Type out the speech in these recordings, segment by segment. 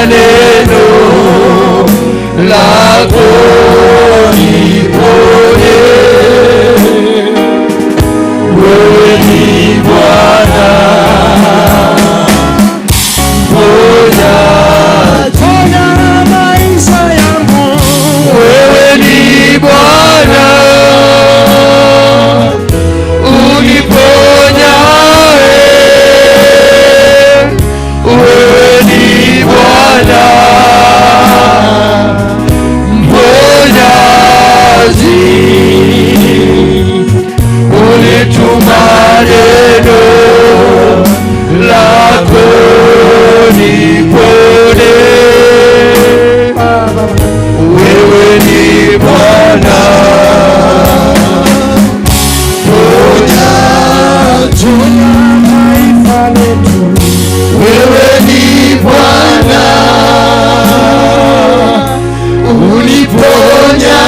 neno lako niponye. Wewe ni Bwana ponya maisha yangu. Wewe ni Bwana uniponya. Wewe ni Bwana mponyaji, ulituma neno lako nipone. Wewe ni Bwana mponyaji, wewe ni Bwana uniponya.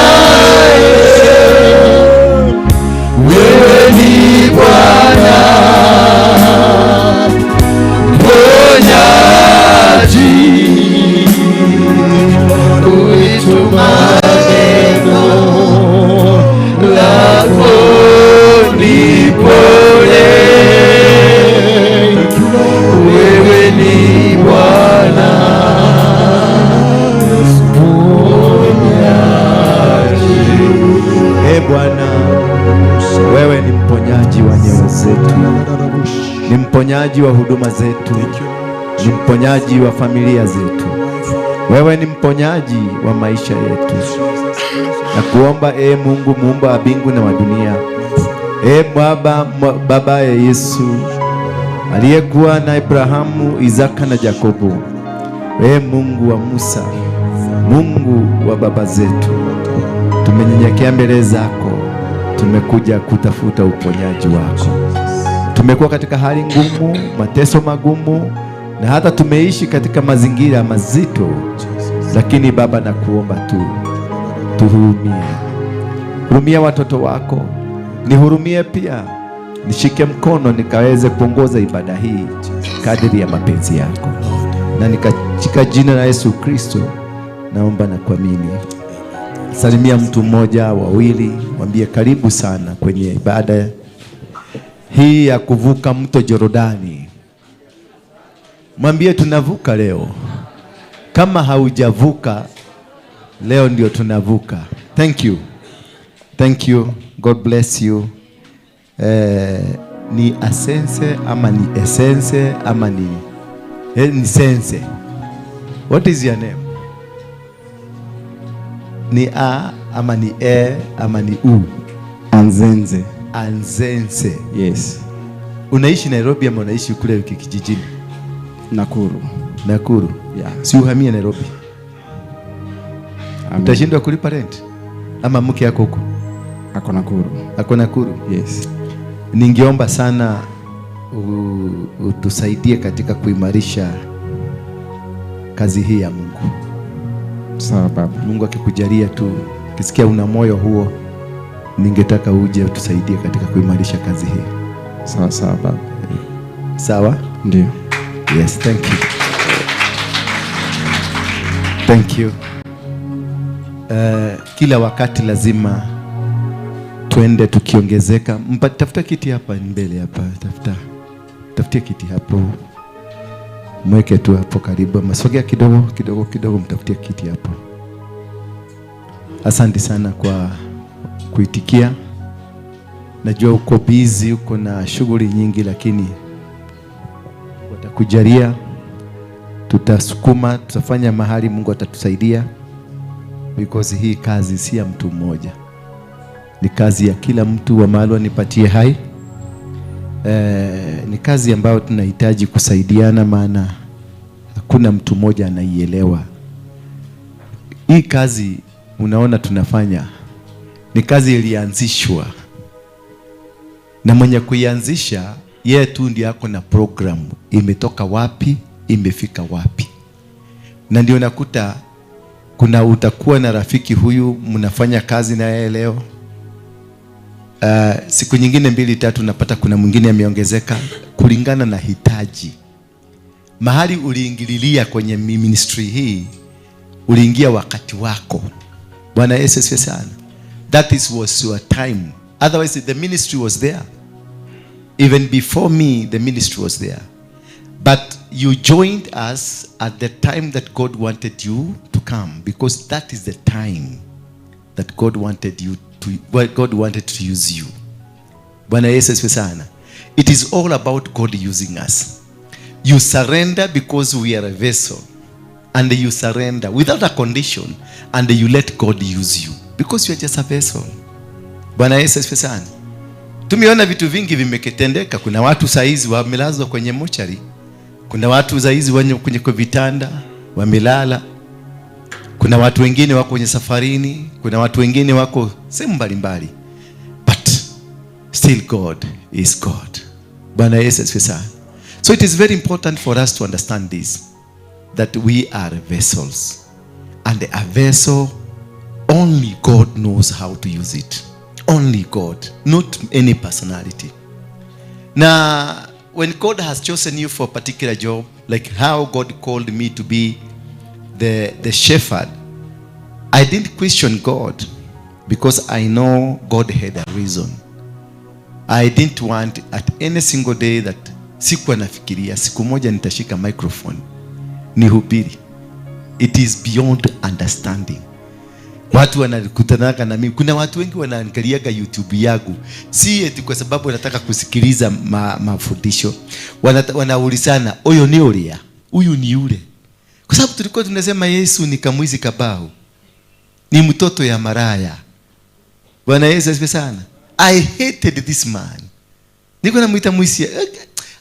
Wewe ni Bwana mponyaji, ulituma neno lako nipone. Wewe ni Bwana mponyaji. Bwana, wewe ni mponyaji wa nyoyo zetu, ni mponyaji wa huduma zetu, ni mponyaji wa familia zetu. Wewe ni mponyaji wa maisha yetu. Na kuomba Mungu muumba wa mbingu na wa dunia, Baba ya Yesu aliyekuwa na Abrahamu, Isaka na Yakobo, Mungu wa Musa, Mungu wa baba zetu, tumenyenyekea mbele zako. Tumekuja kutafuta uponyaji wako. Tumekuwa katika hali ngumu, mateso magumu, na hata tumeishi katika mazingira mazito, lakini Baba, nakuomba tuhurumie. Hurumia watoto wako, nihurumie pia. Nishike mkono nikaweze kuongoza ibada hii kadiri ya mapenzi yako, na nikachika jina la Yesu Kristo naomba na kuamini. Salimia mtu mmoja, wawili, mwambie karibu sana kwenye ibada hii ya kuvuka mto Jordani. Mwambie tunavuka leo. Kama haujavuka leo, ndio tunavuka. Thank you. Thank you. God bless you. Ni asense ama ni essence ama ni sense? What is your name? Ni a ama ni e ama ni u? Anzenze. Anzenze. Yes. Unaishi Nairobi ama unaishi kule kijijini? Nakuru. Nakuru. Yeah. Si uhamie Nairobi? Utashindwa kulipa rent? Ama mke yako huko? Ako Nakuru. Ako Nakuru? Yes. Ningeomba sana utusaidie katika kuimarisha kazi hii ya Mungu. Sawa baba. Mungu akikujalia tu, kisikia una moyo huo, ningetaka uje utusaidie katika kuimarisha kazi hii. Sawa sawa baba. Sawa? Ndio. Yes, thank you. Thank you. Kila wakati lazima tuende tukiongezeka. Tafuta kiti hapa mbele hapa. Tafutia kiti hapo. Mweke tu hapo karibu. Masogea kidogo mtafutie kiti hapo. Asante sana kwa kuitikia. Najua uko busy, uko na shughuli nyingi, lakini watakujalia, tutasukuma, tutafanya mahali Mungu atatusaidia, because hii kazi si ya mtu mmoja, ni kazi ya kila mtu wa mahali nipatie hai. Ni kazi ambayo tunahitaji kusaidiana, maana hakuna mtu mmoja anaielewa. Hii kazi unaona tunafanya ni kazi ilianzishwa na mwenye kuianzisha yeye tu ndiye ako na programu, imetoka wapi, imefika wapi. Na ndio nakuta utakuwa na rafiki huyu mnafanya kazi na yeye leo, siku nyingine 2-3 unapata kuna mwingine ameongezeka kulingana na hitaji. mahali uliingililia kwenye ministry hii, uliingia wakati wako. Bwana Yesu asifiwe sana. That was your time. Otherwise the ministry was there. Even before me, the ministry was there. But you joined us at the time that God wanted you to come, because that is the time that God wanted you to, well, God wanted to use you. Bwana Yesu asifiwe sana. It is all about God using us. You surrender because we are a vessel, and you surrender without a condition, and you let God use you because you are just a vessel. Bwana Yesu asifiwe sana. Tumeona vitu vingi vimeketendeka. Kuna watu saizi wamelazwa kwenye mochari. Kuna watu saizi kwenye vitanda wamelala. Kuna watu wengine wako kwenye safarini. Kuna watu wengine wako sehemu mbalimbali. But still God is God. Bwana Yesu asifiwe sana. So it is very important for us to understand this, that we are vessels, and a vessel, only God knows how to use it. Only God, not any personality. Now, when God has chosen you for a particular job, like how God called me to be the shepherd, I didn't question God, because I know God had a reason. I didn't want at any single day that sikuwa nafikiria siku moja nitashika microphone nihubiri. It is beyond understanding. Watu wanakutana na mimi. Kuna watu wengi wanaangaliaga YouTube yangu, si eti kwa sababu wanataka kusikiliza mafundisho. Wanaulizana, "Oyo ni ulia? Huyu ni yule?" Kwa sababu tulikuwa tunasema Yesu ni kamwizi kabao, ni mtoto ya maraya. Bwana Yesu asifiwe sana. I hated this man. Niko namuita mwizi.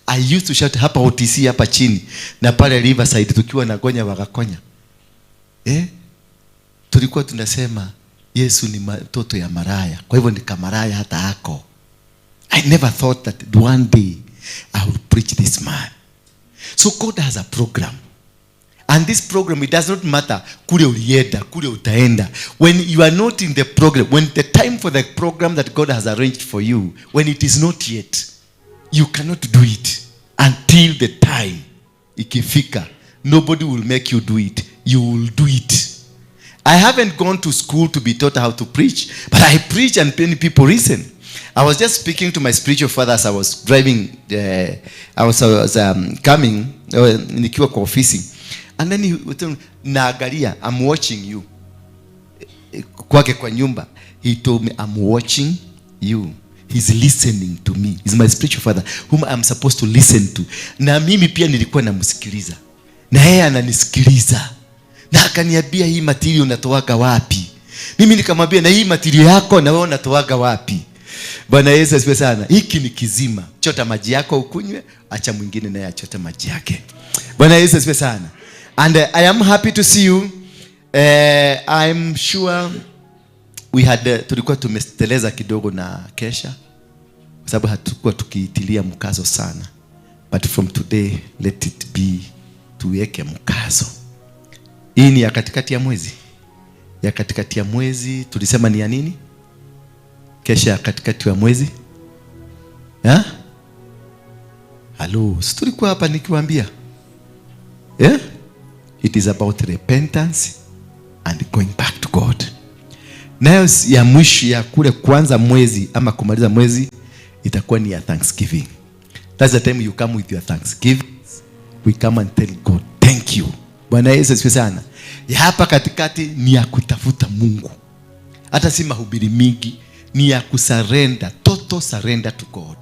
I used to shout hapa OTC hapa chini na pale Riverside tukiwa na gonya wakakonya. Tulikuwa tunasema Yesu ni mtoto ya maraya. Kwa hivyo ni kamaraya hata hako. I never thought that one day I would preach this man. So God has a program. And this program, it does not matter kule ulienda, kule utaenda. When you are not in the program, when the time for the program that God has arranged for you, when it is not yet, you cannot do it until the time ikifika. Nobody will make you do it. You will do it. I haven't gone to school to be taught how to preach, but I preach and many people listen. I was just speaking to my spiritual father as I was driving. I was coming nikiwa kwa ofisi, and then he would tell me, "Naangalia, I'm watching you." Kwake kwa nyumba, he told me, "I'm watching you." He's listening to me. He's my spiritual father whom I'm supposed to listen to. Na mimi pia nilikuwa namsikiliza, na yeye ananisikiliza. Na akaniambia, "Hii material unatoaga wapi?" Mimi nikamwambia, "Na hii material yako na wewe unatoaga wapi?" Bwana Yesu asifiwe sana. Hiki ni kizima. Chota maji yako ukunywe, acha mwingine naye achota maji yake. Bwana Yesu asifiwe sana. And I am happy to see you. I'm sure we had tulikuwa tumesteleza kidogo na kesha, kwa sababu hatukuwa tukiitilia mkazo sana. But from today, let it be tuweke mkazo. Hii ni ya katikati ya mwezi. Ya katikati ya mwezi tulisema ni ya nini? Kesha ya katikati ya mwezi. Hello, tulikuwa hapa nikiwaambia. It is about repentance and going back to God. Nayo ya mwisho ya kule kuanza mwezi ama kumaliza mwezi itakuwa ni ya Thanksgiving. That's the time you come with your thanksgiving. We come and tell God, "Thank you." Bwana Yesu asifiwe sana. Ya hapa katikati ni ya kutafuta Mungu. Hata si mahubiri mingi, ni ya kusurrender, total surrender to God.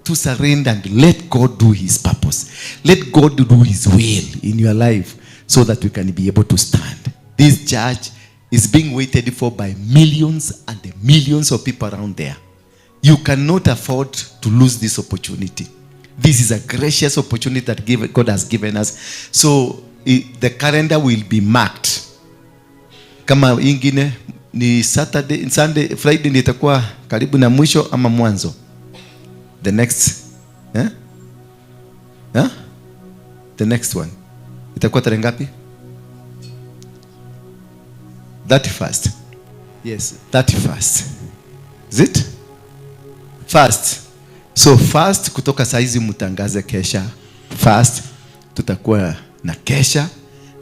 To surrender and let God do his purpose. Let God do his will in your life so that we can be able to stand. This church is being waited for by millions and millions of people around there. You cannot afford to lose this opportunity. This is a gracious opportunity that God has given us. So the calendar will be marked. Kama ingine ni Saturday, Sunday, Friday ndio itakuwa karibu na mwisho ama mwanzo. The next the next one itakuwa tarehe ngapi? 31st. Yes, 31st. Is it? First. So first kutoka saizi mtangaze kesha. First tutakuwa na kesha,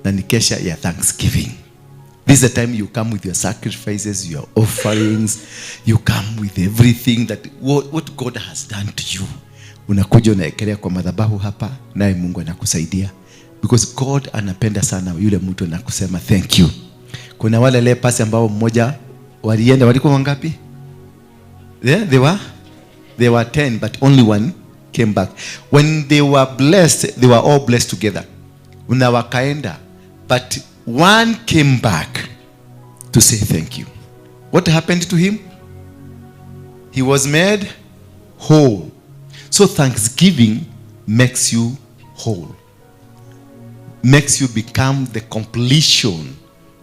na ni kesha ya Thanksgiving. This is the time you come with your sacrifices, your offerings, you come with everything that what God has done to you. Unakuja unaekelea kwa madhabahu hapa, naye Mungu anakusaidia. Because God anapenda sana yule mtu anakusema thank you. Kuna wale lepasi ambao mmoja walienda, walikuwa wangapi? They were 10, but only one came back. When they were blessed, they were all blessed together. Una wakaenda, but one came back to say thank you. What happened to him? He was made whole. So thanksgiving makes you whole. Makes you become the completion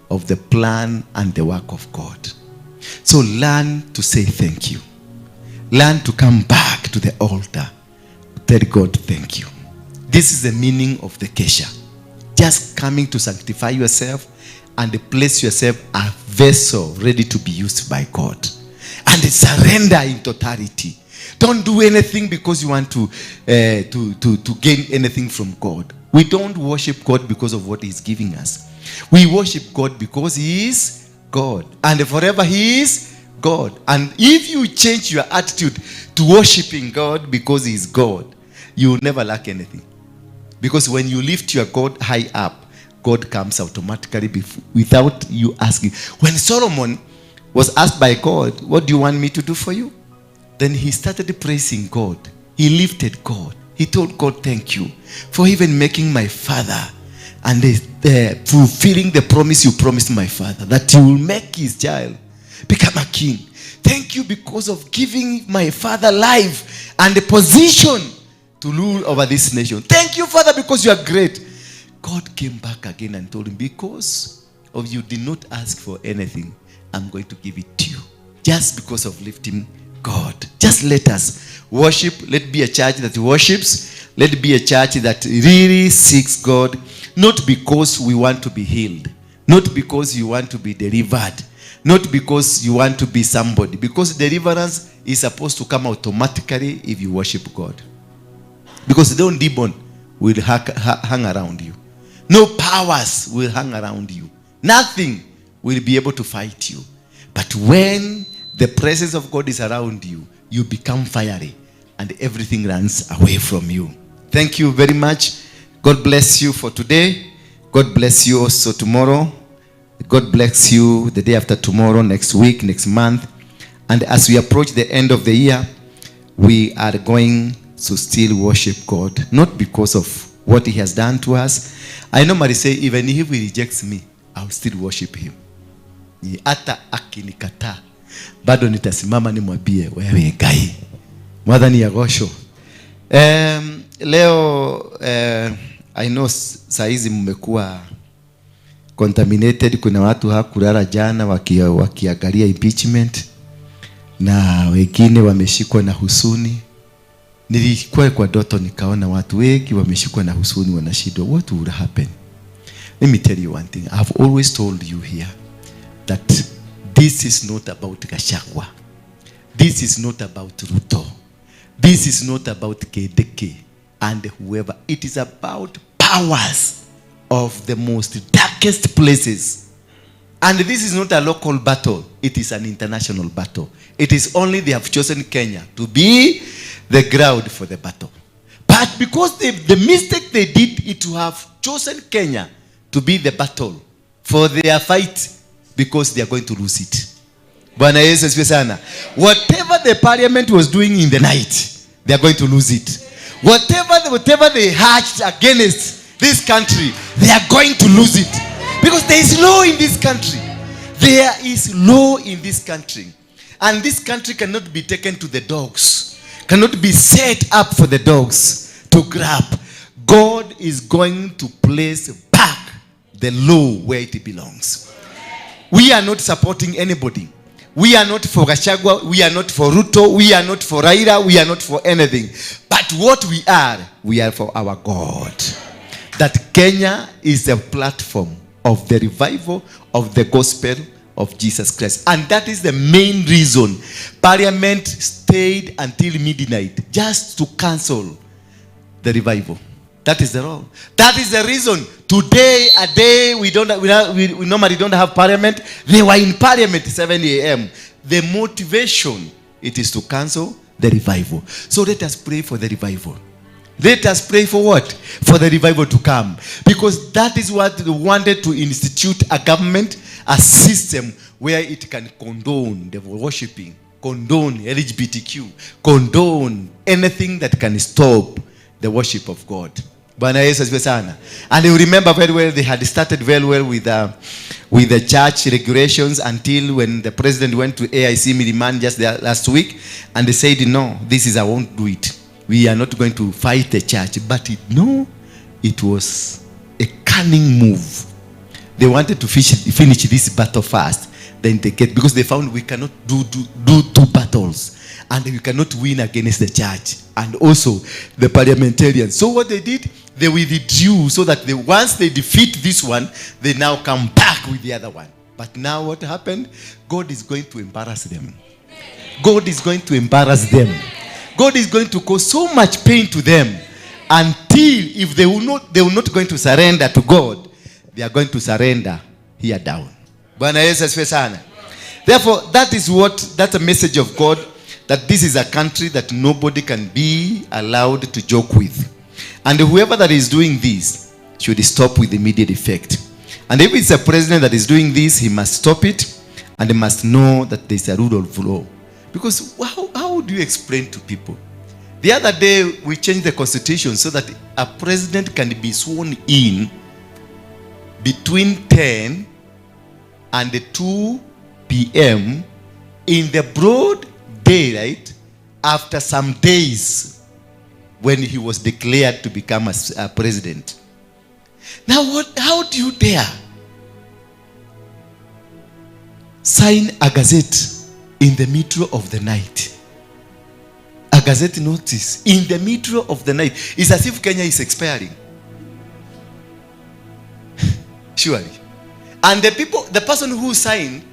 of the plan and the work of God. So learn to say thank you. Learn to come back to the altar. Tell God thank you. This is the meaning of the Kesha. Just coming to sanctify yourself and place yourself a vessel ready to be used by God. And surrender in totality. Don't do anything because you want to gain anything from God. We don't worship God because of what He's giving us. We worship God because He is God. And forever He is God. And if you change your attitude to worshiping God because He is God, you will never lack anything. Because when you lift your God high up, God comes automatically without you asking. When Solomon was asked by God, what do you want me to do for you? Then he started praising God. He lifted God. He told God, thank you for even making my father and fulfilling the promise you promised my father, that you will make his child become a king. Thank you because of giving my father life and the position to rule over this nation. Thank you, Father, because you are great. God came back again and told him, because of you did not ask for anything, I'm going to give it to you. Just because of lifting God. Just let us worship. Let be a church that worships. Let be a church that really seeks God. Not because we want to be healed. Not because you want to be delivered. Not because you want to be somebody. Because deliverance is supposed to come automatically if you worship God. Because no demon will hang around you. No powers will hang around you. Nothing will be able to fight you. But when the presence of God is around you, you become fiery and everything runs away from you. Thank you very much. God bless you for today. God bless you also tomorrow. God bless you the day after tomorrow, next week, next month. And as we approach the end of the year, we are going to still worship God. Not because of what He has done to us. I normally say, even if He rejects me, I'll still worship Him. Hata akinikataa, bado nitasimama nimwambie wewe gai. Mwadhani ya gosho. Leo I know saizi mmekuwa contaminated. Kuna watu hakulala jana wakiangalia impeachment, na wengine wameshikwa na husuni. Nilikuwa kwa ndoto nikaona watu wengi wameshikwa na husuni, wanashindwa what will happen. Let me tell you one thing. I've always told you here that this is not about Gachagua. This is not about Ruto. This is not about Kedeke and whoever. It is about powers of the most darkest places. And this is not a local battle. It is an international battle. It is only they have chosen Kenya to be the ground for the battle. But because the mistake they did is to have chosen Kenya to be the battle for their fight, because they are going to lose it. Bwana Yesu asifiwe sana. Whatever the parliament was doing in the night, they are going to lose it. Whatever they hatched against this country, they are going to lose it. Because there is law in this country. There is law in this country. And this country cannot be taken to the dogs. Cannot be set up for the dogs to grab. God is going to place back the law where it belongs. We are not supporting anybody. We are not for Gachagua. We are not for Ruto. We are not for Raila. We are not for anything. But what we are for our God. That Kenya is a platform of the revival of the gospel of Jesus Christ. And that is the main reason Parliament stayed until midnight, just to cancel the revival. That is the wrong. That is the reason today, a day we normally don't have parliament. They were in parliament 7 a.m. The motivation, it is to cancel the revival. So let us pray for the revival. Let us pray for what? For the revival to come. Because that is what they wanted to institute, a government, a system where it can condone the worshiping, condone LGBTQ, condone anything that can stop the worship of God. And you remember very well, they had started very well with the church regulations until when the president went to AIC Miliman just last week, and they said, no, I won't do it. We are not going to fight the church. But it was a cunning move. They wanted to finish this battle fast. Then they get, because they found we cannot do two battles. And we cannot win against the church. And also the parliamentarians. So what they did, they withdrew so that once they defeat this one, they now come back with the other one. But now what happened? God is going to embarrass them. God is going to embarrass them. God is going to cause so much pain to them until if they will not going to surrender to God, they are going to surrender here down. Therefore, that's a message of God, that this is a country that nobody can be allowed to joke with. And whoever that is doing this should stop with immediate effect. And if it's a president that is doing this, he must stop it, and he must know that there's a rule of law. Because how do you explain to people? The other day, we changed the constitution so that a president can be sworn in between 10 and 2 p.m. in the broad daylight after some days when he was declared to become a president. Now, how do you dare sign a gazette in the middle of the night? A gazette notice in the middle of the night. It's as if Kenya is expiring. Surely. And the person who signed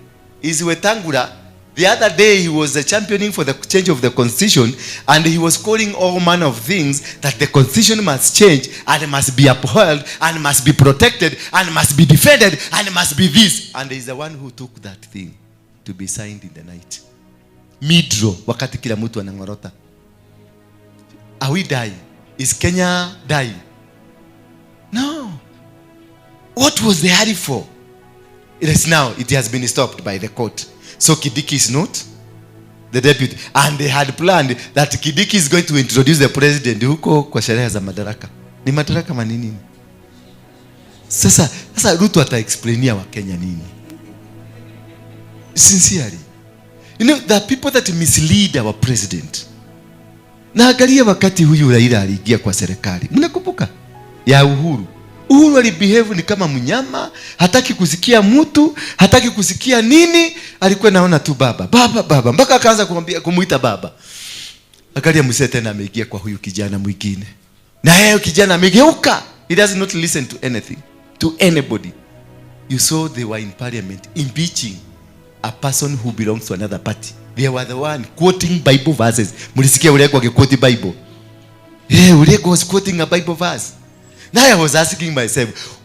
is Ndura. The other day he was championing for the change of the constitution, and he was calling all manner of things that the constitution must change and must be upheld and must be protected and must be defended and must be this. And he's the one who took that thing to be signed in the night. Midro, wakati kila mtu anangorota. Are we dying? Is Kenya dying? No. What was the hurry for? It has been stopped by the court. So Kidiki is not the deputy. And they had planned that Kidiki is going to introduce the president huko kwa sherehe za madaraka. Ni madaraka manini? Sasa Ruto ata-explainia wa Kenya nini? Sincerely. There are people that mislead our president. Na angalia wakati huyu Raila aliingia kwa serikali. Mnakumbuka? Ya Uhuru. Uhuru alibehave ni kama mnyama, hataki kusikia mtu, hataki kusikia nini, alikuwa naona tu baba, mpaka akaanza kumuita baba. Angalia mzee tena ameingia kwa huyu kijana mwingine. Na yeye kijana amegeuka. He does not listen to anything, to anybody. You saw they were in parliament impeaching a person who belongs to another party. They were the one quoting Bible verses. Mulisikia Urego akiquote Bible. Urego was quoting a Bible verse. Now I was asking myself,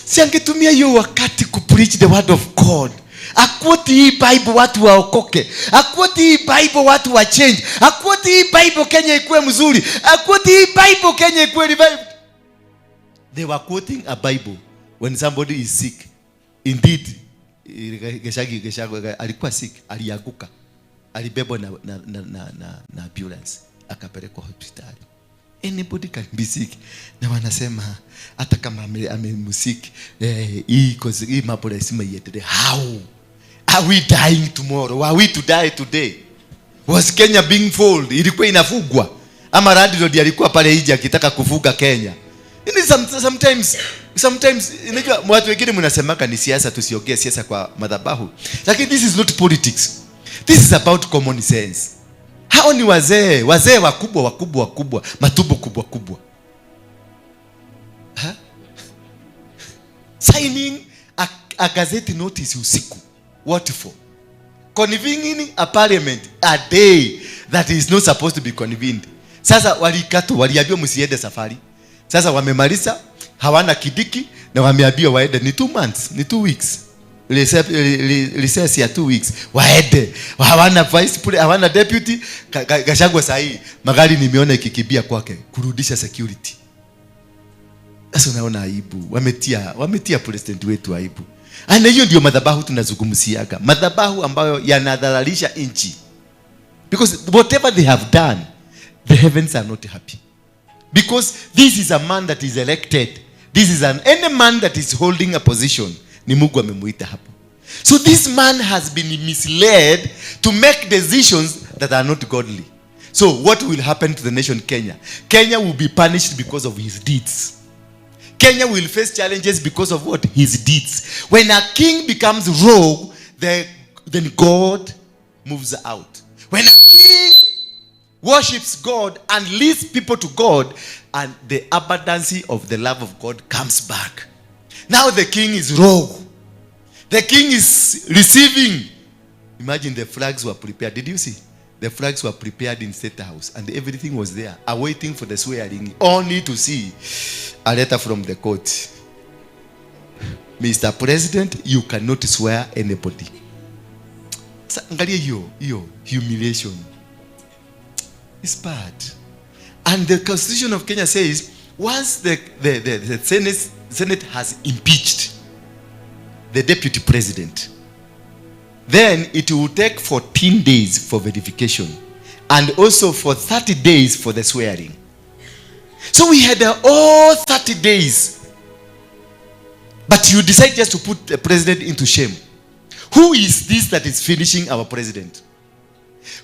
si angetumia hiyo wakati kupreach the word of God. Akwoti hii Bible watu waokoke. Akwoti hii Bible watu wa change. Akwoti hii Bible Kenya ikuwe mzuri. Akwoti hii Bible Kenya ikuwe revived. They were quoting a Bible when somebody is sick. Indeed, Geshagi alikuwa sick, alianguka. Alibebwa na ambulance, akapelekwa hospitali. Anybody can be sick. Na wanasema hata kama amemusiki hii mambo lazima iendelee. How are we dying tomorrow? Are we to die today? Was Kenya being fooled? Ilikuwa inafugwa ama Radlord alikuwa pale nje akitaka kufuga Kenya? Sometimes unajua watu wengine mnasemaka ni siasa, tusiongee siasa kwa madhabahu. Lakini this is not politics. This is about common sense. Hao ni wazee wakubwa, matubo kubwa. Signing a gazette notice usiku. What for? Convening a parliament a day that is not supposed to be convened. Sasa walikatwa, waliambiwa msiende safari. Sasa wamemaliza, hawana kidiki na wameambiwa waende ni 2 months, ni 2 weeks. Recess ya 2 weeks. Waende. Hawana vice president, hawana deputy. Gachagua sahi magari nimeona ikikibia kwake kurudisha security. Sasa unaona aibu. Wametia president wetu aibu. Na hiyo ndio madhabahu tunazungumziaga. Madhabahu ambayo yanadhalilisha nchi. Because whatever they have done, the heavens are not happy. Because this is a man that is elected. This is any man that is holding a position. Ni Mungu amemuita hapo. So this man has been misled to make decisions that are not godly. So what will happen to the nation Kenya? Kenya will be punished because of his deeds. Kenya will face challenges because of what? His deeds. When a king becomes rogue, then God moves out. When a king worships God and leads people to God, and the abundance of the love of God comes back. Now the king is rogue. The king is receiving. Imagine the flags were prepared. Did you see? The flags were prepared in State House and everything was there, awaiting for the swearing, only to see a letter from the court. Mr. President, you cannot swear anybody. Angalia hiyo humiliation. It's bad. And the Constitution of Kenya says, once the Senate has impeached the deputy president, then it will take 14 days for verification and also for 30 days for the swearing. So we had all 30 days. But you decide just to put the president into shame. Who is this that is finishing our president?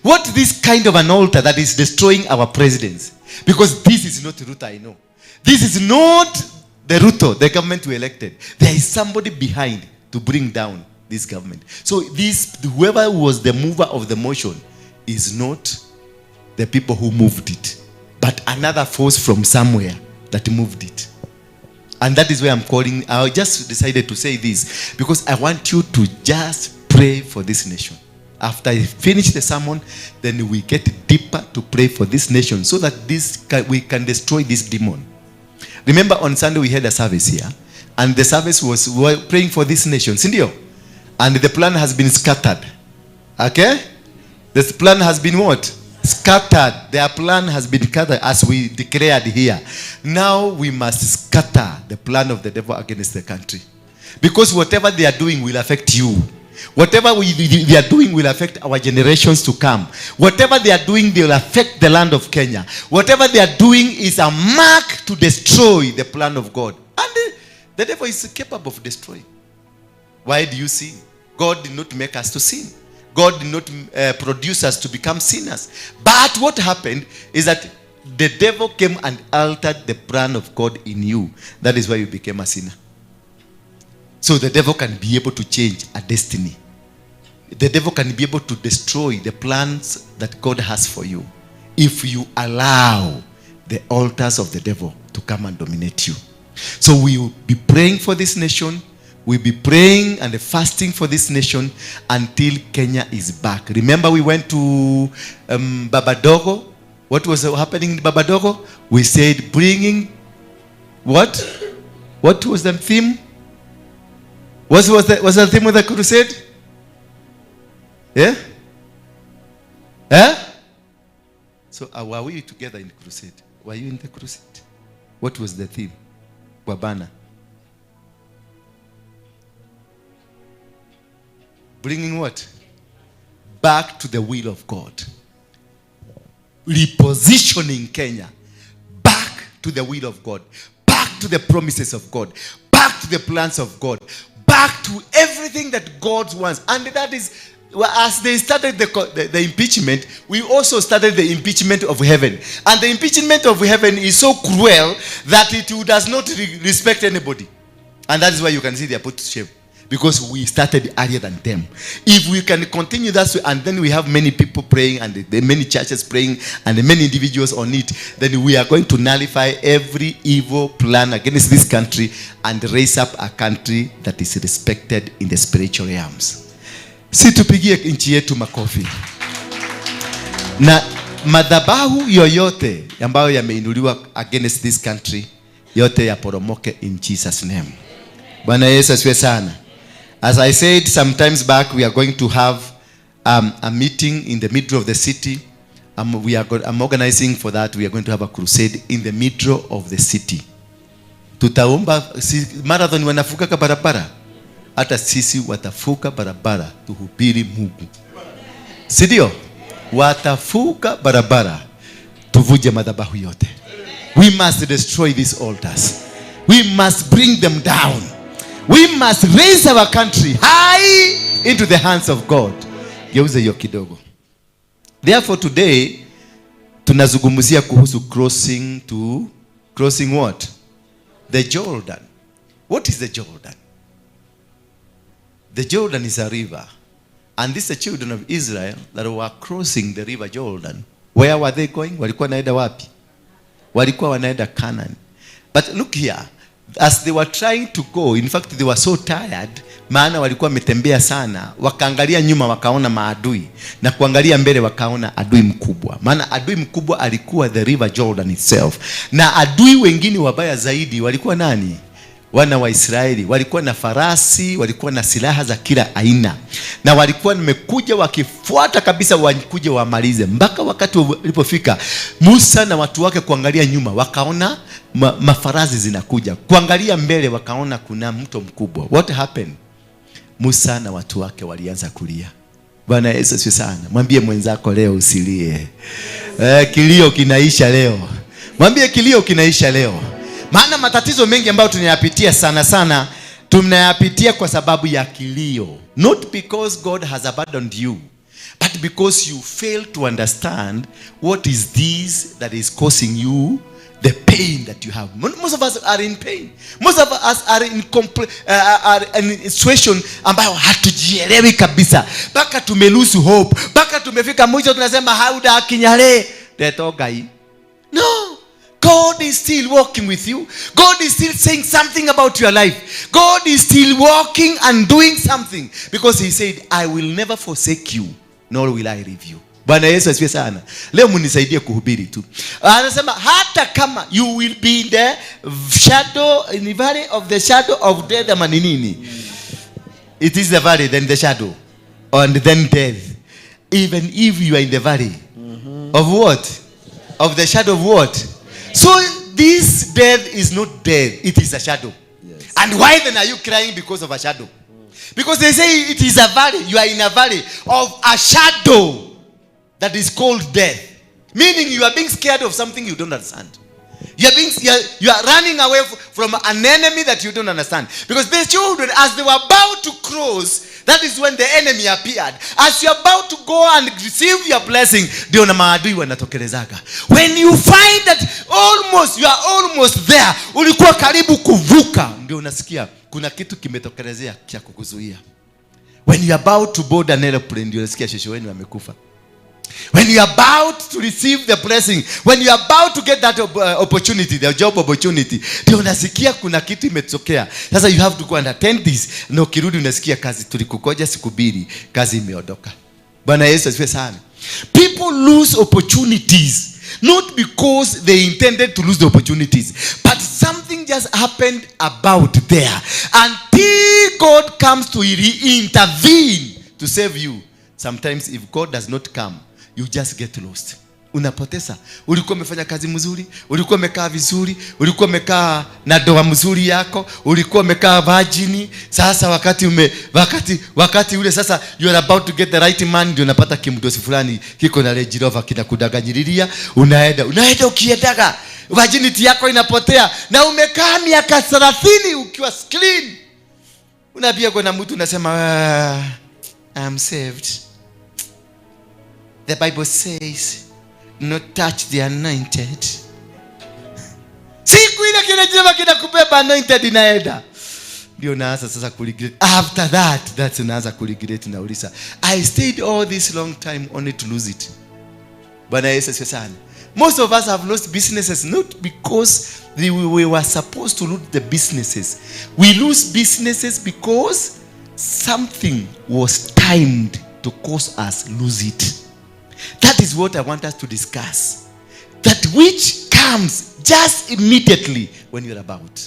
What this kind of an altar that is destroying our presidents? Because this is not Ruto, I know. This is not the Ruto, the government we elected. There is somebody behind to bring down this government. So whoever was the mover of the motion is not the people who moved it, but another force from somewhere that moved it. And that is why I'm calling. I just decided to say this because I want you to just pray for this nation. After I finish the sermon, then we get deeper to pray for this nation so that we can destroy this demon. Remember on Sunday we had a service here, and the service was praying for this nation. Sindio? And the plan has been scattered. Okay? This plan has been what? Scattered. Their plan has been scattered as we declared here. Now we must scatter the plan of the devil against the country. Because whatever they are doing will affect you. Whatever they are doing will affect our generations to come. Whatever they are doing, they will affect the land of Kenya. Whatever they are doing is a mark to destroy the plan of God. And the devil is capable of destroying. Why do you sin? God did not make us to sin. God did not produce us to become sinners. But what happened is that the devil came and altered the plan of God in you. That is why you became a sinner. So the devil can be able to change a destiny. The devil can be able to destroy the plans that God has for you if you allow the altars of the devil to come and dominate you. So we will be praying for this nation. We'll be praying and fasting for this nation until Kenya is back. Remember we went to Babadogo. What was happening in Babadogo? We said bringing what? What was the theme? Was the theme of the crusade? Yeah? Yeah? So were we together in the crusade? Were you in the crusade? What was the theme? Wabana. Bringing what? Back to the will of God. Repositioning Kenya. Back to the will of God. Back to the promises of God. Back to the plans of God. Back to everything that God wants. And that is, as they started the impeachment, we also started the impeachment of heaven. And the impeachment of heaven is so cruel that it does not respect anybody. And that is why you can see they are put to shame. Because we started earlier than them. If we can continue that, and then we have many people praying, and many churches praying, and many individuals on it, then we are going to nullify every evil plan against this country and raise up a country that is respected in the spiritual realms. Si tupigie nchi yetu makofi. Na madhabahu yoyote ambayo yameinuliwa against this country, yote yaporomoke in Jesus name. Bwana Yesu asifiwe sana. As I said sometimes back, we are going to have a meeting in the middle of the city. I'm organizing for that. We are going to have a crusade in the middle of the city. Tutaomba marathon, wanafuka barabara, hata sisi watafuka barabara tuhubiri Mungu. Sidio? Watafuka barabara tuvuje madhabahu yote. We must destroy these altars. We must bring them down. We must raise our country high into the hands of God. Geuze hiyo kidogo. Therefore today tunazungumzia kuhusu crossing what? The Jordan. What is the Jordan? The Jordan is a river. And these are the children of Israel that were crossing the river Jordan. Where were they going? Walikuwa wanaenda wapi? Walikuwa wanaenda Canaan. But look here, as they were trying to go, in fact they were so tired, maana walikuwa wametembea sana, wakaangalia nyuma wakaona maadui, na kuangalia mbele wakaona adui mkubwa. Maana adui mkubwa alikuwa the river Jordan itself. Na adui wengine wabaya zaidi walikuwa nani? Wana wa Israeli. Walikuwa na farasi, walikuwa na silaha za kila aina, na walikuwa wamekuja wakifuata kabisa, wakuje wamalize. Mpaka wakati ulipofika Musa na watu wake kuangalia nyuma, wakaona mafarasi zinakuja. Kuangalia mbele wakaona kuna mto mkubwa. What happened? Musa na watu wake walianza kulia. Bwana Yesu asifiwe sana. Mwambie mwenzako leo usilie. Kilio kinaisha leo. Mwambie kilio kinaisha leo. Maana matatizo mengi ambayo tunayapitia sana tunayapitia kwa sababu ya kilio. Not because God has abandoned you, but because you fail to understand what is this that is causing you the pain that you have. Most of us are in pain. Most of us are in a situation ambayo hatujielewi kabisa. Baka tumelose hope. Baka tumefika mwisho tunasema hauda kinyale. Detogai. No. God is still walking with you. God is still saying something about your life. God is still walking and doing something. Because he said, I will never forsake you, nor will I leave you. Bwana Yesu asifiwe sana. Leo mnisaidie kuhubiri tu. Anasema hata kama you will be in the shadow, in the valley of the shadow of death, ama nini? It is the valley, then the shadow, and then death. Even if you are in the valley of what? Of the shadow of what? So this death is not death, it is a shadow. Yes. And why then are you crying because of a shadow? Because they say it is a valley. You are in a valley of a shadow that is called death. Meaning you are being scared of something you don't understand. You are running away from an enemy that you don't understand. Because the children, as they were about to cross, that is when the enemy appeared. As you are about to go and receive your blessing, ndio na maadui wanatokelezaka. When you find that you are almost there, ulikuwa karibu kuvuka, ndio unasikia kuna kitu kimetokelezea cha kukuzuia. When you are about to board an airplane, ndio unasikia shosho wenu amekufa. When you are about to receive the blessing, when you are about to get that opportunity, the job opportunity, ndio unasikia kuna kitu imetokea. Sasa you have to go and attend this. Na ukirudi unasikia kazi tulikukoja sikubiri, kazi imeondoka. Bwana Yesu asifiwe sana. People lose opportunities not because they intended to lose the opportunities, but something just happened about there until God comes to intervene to save you. Sometimes if God does not come, you just get lost. Unapoteza. Ulikuwa umefanya kazi mzuri, ulikuwa umekaa vizuri, ulikuwa umekaa na doa mzuri yako, ulikuwa umekaa virgin. Sasa wakati ule sasa you are about to get the right man, ndio unapata kimdosi fulani kiko na Range Rover kinakudanganyiriria, unaenda ukiendaga virginity yako inapotea, na umekaa miaka 30 ukiwa clean. Unabia kwa na mtu unasema I am saved. The Bible says, not touch the anointed. Siku ile kinajema kinakubeba anointed inaenda. Ndio naanza sasa kuregret. After that's unaanza kuregret na ulisa. I stayed all this long time only to lose it. Bwana Yesu asifiwe sana. Most of us have lost businesses not because we were supposed to lose the businesses. We lose businesses because something was timed to cause us lose it. That is what I want us to discuss. That which comes just immediately when you're about.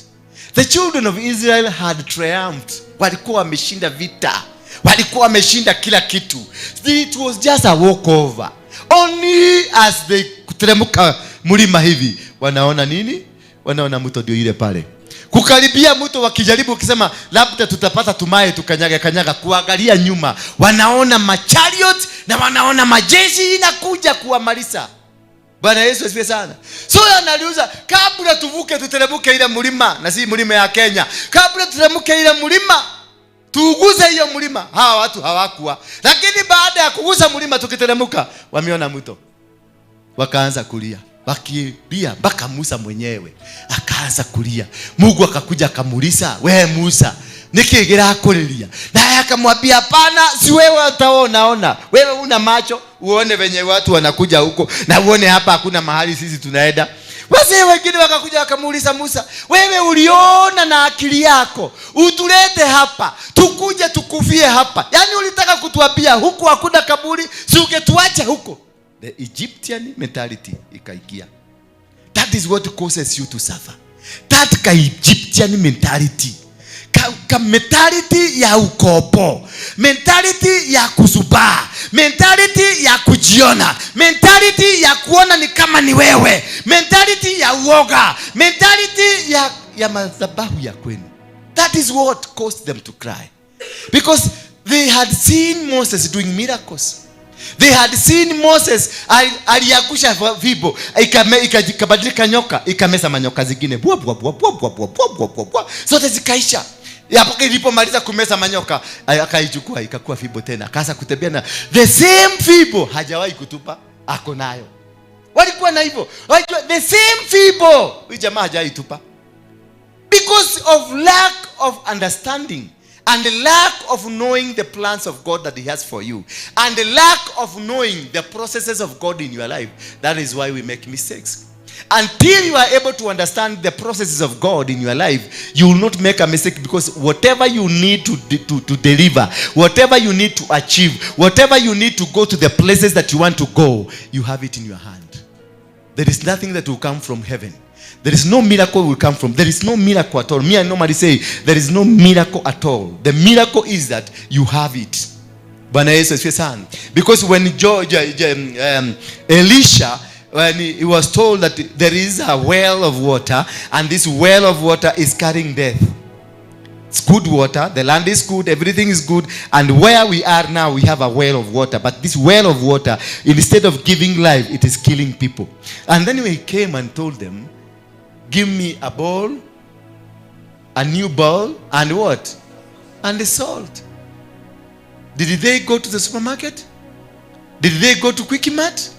The children of Israel had triumphed. Walikuwa wameshinda vita. Walikuwa wameshinda kila kitu. It was just a walkover. Only as they kuteremka mlima hivi, wanaona nini? Wanaona mto ndio ile pale. Kukaribia mto wakijaribu ukisema labda tutapata tumaye kanyaga kuangalia nyuma, wanaona machariot na wanaona majeshi inakuja kuwamaliza. Bwana Yesu asifiwe sana. So analiuza kabla tuvuke tuteremke ile mlima, na si mlima ya Kenya. Kabla tuteremke ile mlima, tuuguze hiyo mlima. Hawa watu hawakuwa. Lakini baada ya kugusa mlima tukiteremka, wameona mto. Wakaanza kulia. Wakilia mpaka Musa mwenyewe akaanza kulia. Mungu akakuja akamuuliza, "Wewe Musa, nikigira kulilia?" Na akamwambia, "Hapana, si wewe utaona. Wewe una macho, uone venye watu wanakuja huko, na uone hapa hakuna mahali sisi tunaenda." Wazee wengine wakakuja wakamuuliza Musa, "Wewe uliona na akili yako, utulete hapa, tukuje tukufie hapa. Yaani ulitaka kutuambia huku hakuna kaburi, si ungetuacha huko?" The Egyptian mentality ikaikia. That is what causes you to suffer. That Egyptian mentality. Mentality ya ukopo, mentality ya kusubaa, mentality ya kujiona, mentality ya kuona ni kama ni wewe, mentality ya uoga, mentality ya madhabahu ya kwenu. That is what caused them to cry. Because they had seen Moses doing miracles. They had seen Moses aliagusha vibo, ikabadilika nyoka, ikameza manyoka zingine. Zote zikaisha. Hapo ilipomaliza kumeza manyoka, akaichukua ikakuwa fibo tena. Akaanza kutembea na the same fibo, hajawahi kutupa, ako nayo. Walikuwa na hivyo. The same fibo, huyu jamaa hajawahi tupa. Because of lack of understanding and the lack of knowing the plans of God that he has for you, and the lack of knowing the processes of God in your life, that is why we make mistakes. Until you are able to understand the processes of God in your life, you will not make a mistake, because whatever you need to deliver, whatever you need to achieve, whatever you need to go to the places that you want to go, you have it in your hand. There is nothing that will come from heaven. There is no miracle will come from. There is no miracle at all. Me, I normally say there is no miracle at all. The miracle is that you have it. Bwana Yesu asifiwe sana. Because when Elisha, when he was told that there is a well of water, and this well of water is carrying death. It's good water, the land is good, everything is good, and where we are now, we have a well of water. But this well of water, instead of giving life, it is killing people. And then he came and told them, "Give me a bowl, a new bowl, and what? And the salt." Did they go to the supermarket? Did they go to Quickie Mart?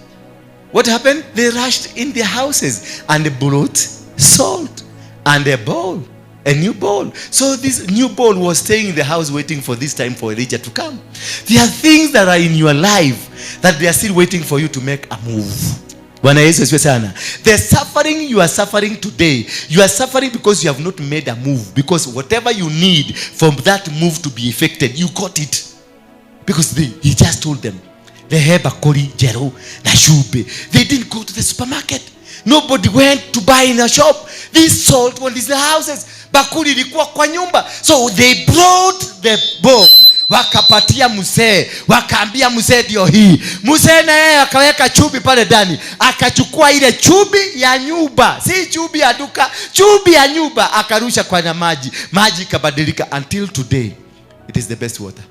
What happened? They rushed in their houses and they brought salt and a bowl, a new bowl. So this new bowl was staying in the house waiting for this time for Elijah to come. There are things that are in your life that they are still waiting for you to make a move. Bwana Yesu asifiwe sana. The suffering you are suffering today, you are suffering because you have not made a move. Because whatever you need from that move to be effected, you got it. Because he just told them, they didn't go to the supermarket. Nobody went to buy in a shop. This salt was in the houses. Bakuli ilikuwa kwa nyumba. So they brought the bowl. Wakapatia Muse, wakaambia Muse ndio hii. Muse na yeye akaweka chumvi pale ndani. Akachukua ile chumvi ya nyumba, si chumvi ya duka, chumvi ya nyumba, akarusha kwa maji. Maji ikabadilika. Until today, it is the best water.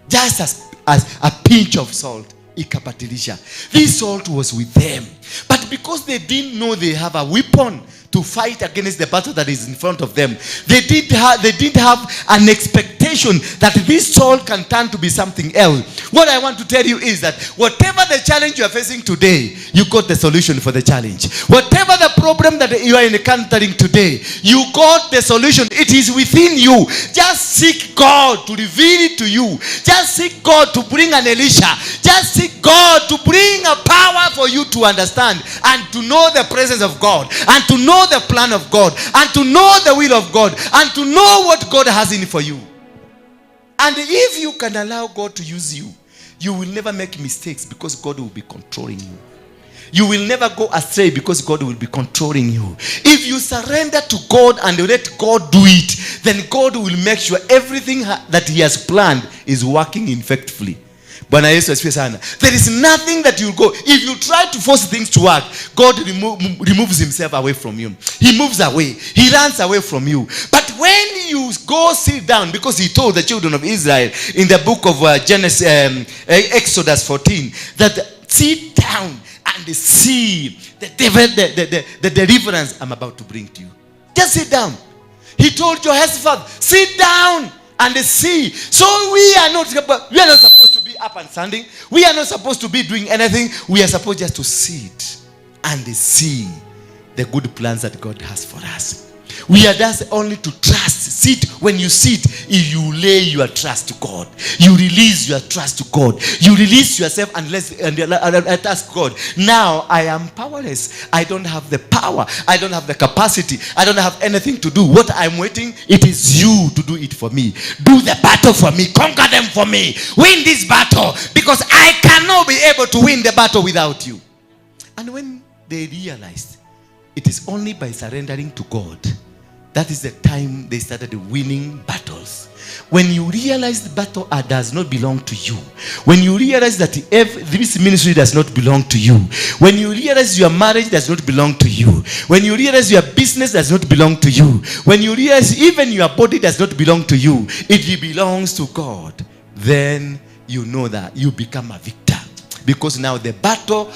Just as a pinch of salt, ikabadilisha. This salt was with them. But because they didn't know they have a weapon to fight against the battle that is in front of them, they didn't have an expectation that this salt can turn to be something else. What I want to tell you is that whatever the challenge you are facing today, you got the solution for the challenge. Whatever the problem that you are encountering today, you got the solution. It is within you. Just seek God to reveal it to you. Just seek God to bring an Elisha. Just seek God to bring a power for you to understand and to know the presence of God, and to know the plan of God, and to know the will of God, and to know what God has in for you. And if you can allow God to use you, You will never make mistakes because God will be controlling you. You will never go astray because God will be controlling you. If you surrender to God and let God do it, then God will make sure everything that He has planned is working effectively. Bwana Yesu asifiwe sana. There is nothing that you'll go. If you try to force things to work, God removes Himself away from you. He moves away. He runs away from you. But when you go sit down, because He told the children of Israel in the book of Exodus 14, that sit down and see the deliverance I'm about to bring to you. Just sit down. He told Jehoshaphat, sit down and see. So we are not supposed to be up and standing. We are not supposed to be doing anything. We are supposed just to sit and see the good plans that God has for us. We are just only to trust. Sit. When you sit, you lay your trust to God. You release your trust to God. You release yourself and ask God. Now I am powerless. I don't have the power. I don't have the capacity. I don't have anything to do. What I'm waiting, it is you to do it for me. Do the battle for me. Conquer them for me. Win this battle, because I cannot be able to win the battle without you. And when they realized it is only by surrendering to God, that is the time they started winning battles. When you realize the battle does not belong to you, when you realize that this ministry does not belong to you, when you realize your marriage does not belong to you, when you realize your business does not belong to you, when you realize even your body does not belong to you, it belongs to God, then you know that you become a victor. Because now the battle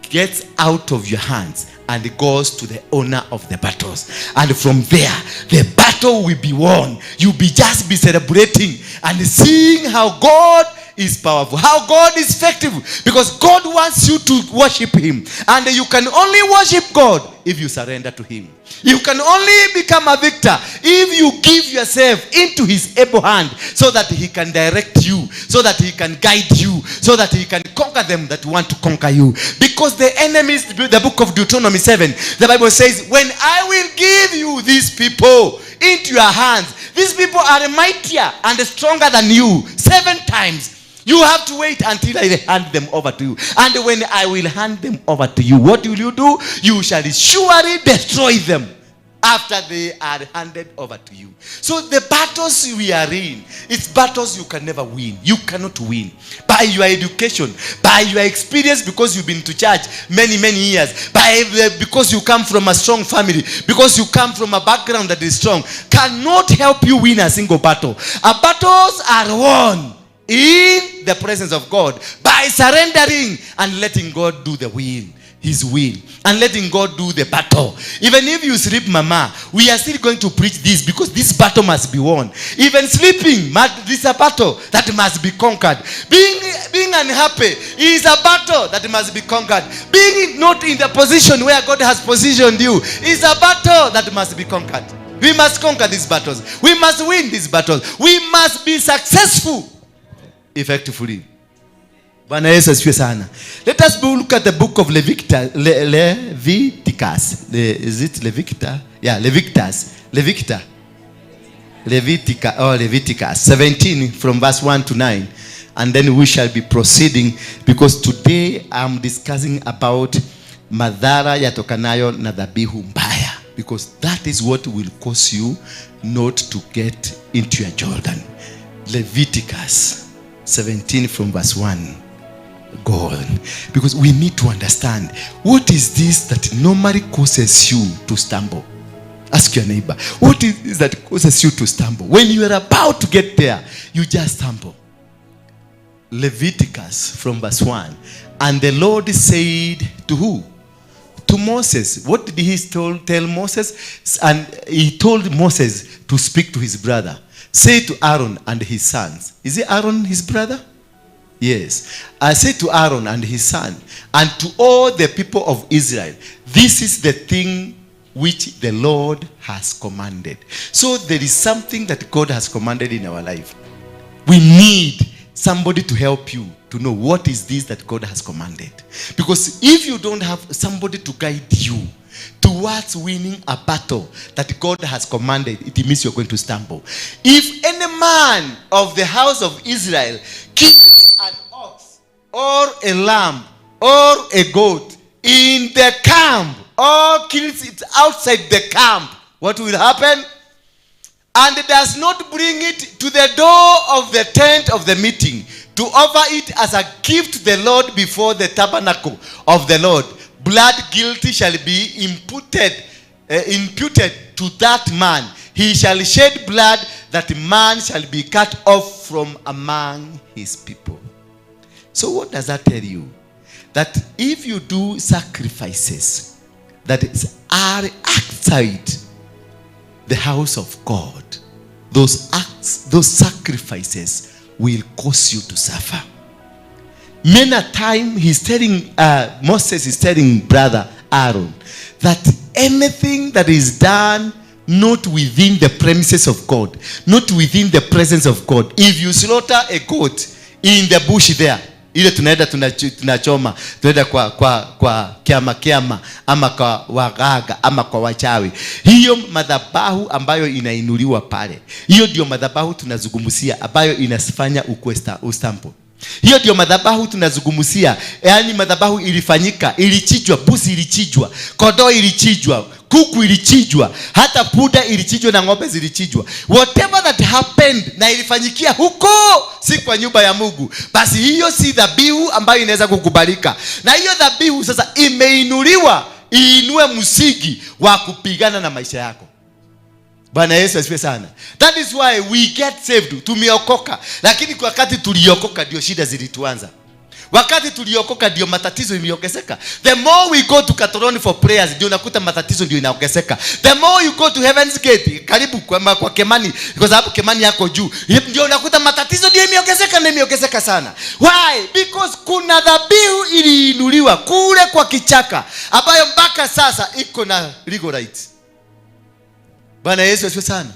gets out of your hands and it goes to the owner of the battles. And from there, the battle will be won. You'll just be celebrating and seeing how God is powerful, how God is effective. Because God wants you to worship Him. And you can only worship God if you surrender to Him. You can only become a victor if you give yourself into His able hand, so that He can direct you, so that He can guide you, so that He can conquer them that want to conquer you. Because the enemies, the book of Deuteronomy 7, the Bible says, when I will give you these people into your hands, these people are mightier and stronger than you 7 times. You have to wait until I hand them over to you. And when I will hand them over to you, what will you do? You shall surely destroy them after they are handed over to you. So the battles we are in, it's battles you can never win. You cannot win. By your education, by your experience, because you've been to church many, many years, because you come from a strong family, because you come from a background that is strong, cannot help you win a single battle. Our battles are won in the presence of God by surrendering and letting God do the will, His will, and letting God do the battle. Even if you sleep, mama, we are still going to preach this, because this battle must be won. Even sleeping, this is a battle that must be conquered. Being unhappy is a battle that must be conquered. Being not in the position where God has positioned you is a battle that must be conquered. We must conquer these battles. We must win these battles. We must be successful effectively. Bwana Yesu asifiwe sana. Let us look at the book of Leviticus. Is it Leviticus? Yeah, Leviticus 17 from verse 1 to 9. And then we shall be proceeding, because today I'm discussing about madhara yatokanayo na dhabihu mbaya, because that is what will cause you not to get into your Jordan. Leviticus 17 from verse 1. Go on. Because we need to understand, what is this that normally causes you to stumble? Ask your neighbor, what is this that causes you to stumble? When you are about to get there, you just stumble. Leviticus from verse 1. And the Lord said to who? To Moses. What did He tell Moses? And He told Moses to speak to his brother. Say to Aaron and his sons. Is it Aaron his brother? Yes. I say to Aaron and his son, and to all the people of Israel, this is the thing which the Lord has commanded. So there is something that God has commanded in our life. We need somebody to help you to know what is this that God has commanded. Because if you don't have somebody to guide you towards winning a battle that God has commanded, it means you're going to stumble. If any man of the house of Israel keeps an ox or a lamb or a goat in the camp or kills it outside the camp, what will happen? And does not bring it to the door of the tent of the meeting to offer it as a gift to the Lord before the tabernacle of the Lord, blood guilty shall be imputed to that man. He shall shed blood, that man shall be cut off from among his people. So what does that tell you? That if you do sacrifices that are outside the house of God, those acts, those sacrifices will cause you to suffer. Many a time Moses is telling brother Aaron that anything that is done not within the premises of God, not within the presence of God. If you slaughter a goat in the bush there, ile tunaenda tunachoma, tunaenda kwa kiama ama kwa wagaga ama kwa wachawi, hiyo madhabahu ambayo inainuliwa pale, hiyo ndio madhabahu tunazungumzia ambayo inafanya ustampo. Hiyo ndio madhabahu tunazungumzia. Yaani madhabahu ilifanyika, ilichijwa, busi ilichijwa, kondoo ilichijwa, kuku ilichijwa, hata puda ilichijwa na ng'ombe zilichijwa. Whatever that happened na ilifanyikia huko, si kwa nyumba ya Mungu, basi hiyo si dhabihu ambayo inaweza kukubalika. Na hiyo dhabihu sasa imeinuliwa iinue msingi wa kupigana na maisha yako. Bwana Yesu asifiwe sana. That is why we get saved. Tumeokoka, lakini kwa wakati tuliokoka ndio shida zilituanza. Wakati tuliokoka ndio matatizo imeongezeka. The more we go to Cathedral for prayers, ndio unakuta matatizo ndio inaongezeka. The more you go to Heaven's Gate, karibu kwa Kemani, kwa sababu Kemani yako juu, ndio unakuta matatizo ndio imeongezeka na imeongezeka sana. Why? Because kuna dhabihu iliinuliwa kule kwa kichaka ambayo mpaka sasa iko na legal rights. Bwana Yesu asifiwe sana.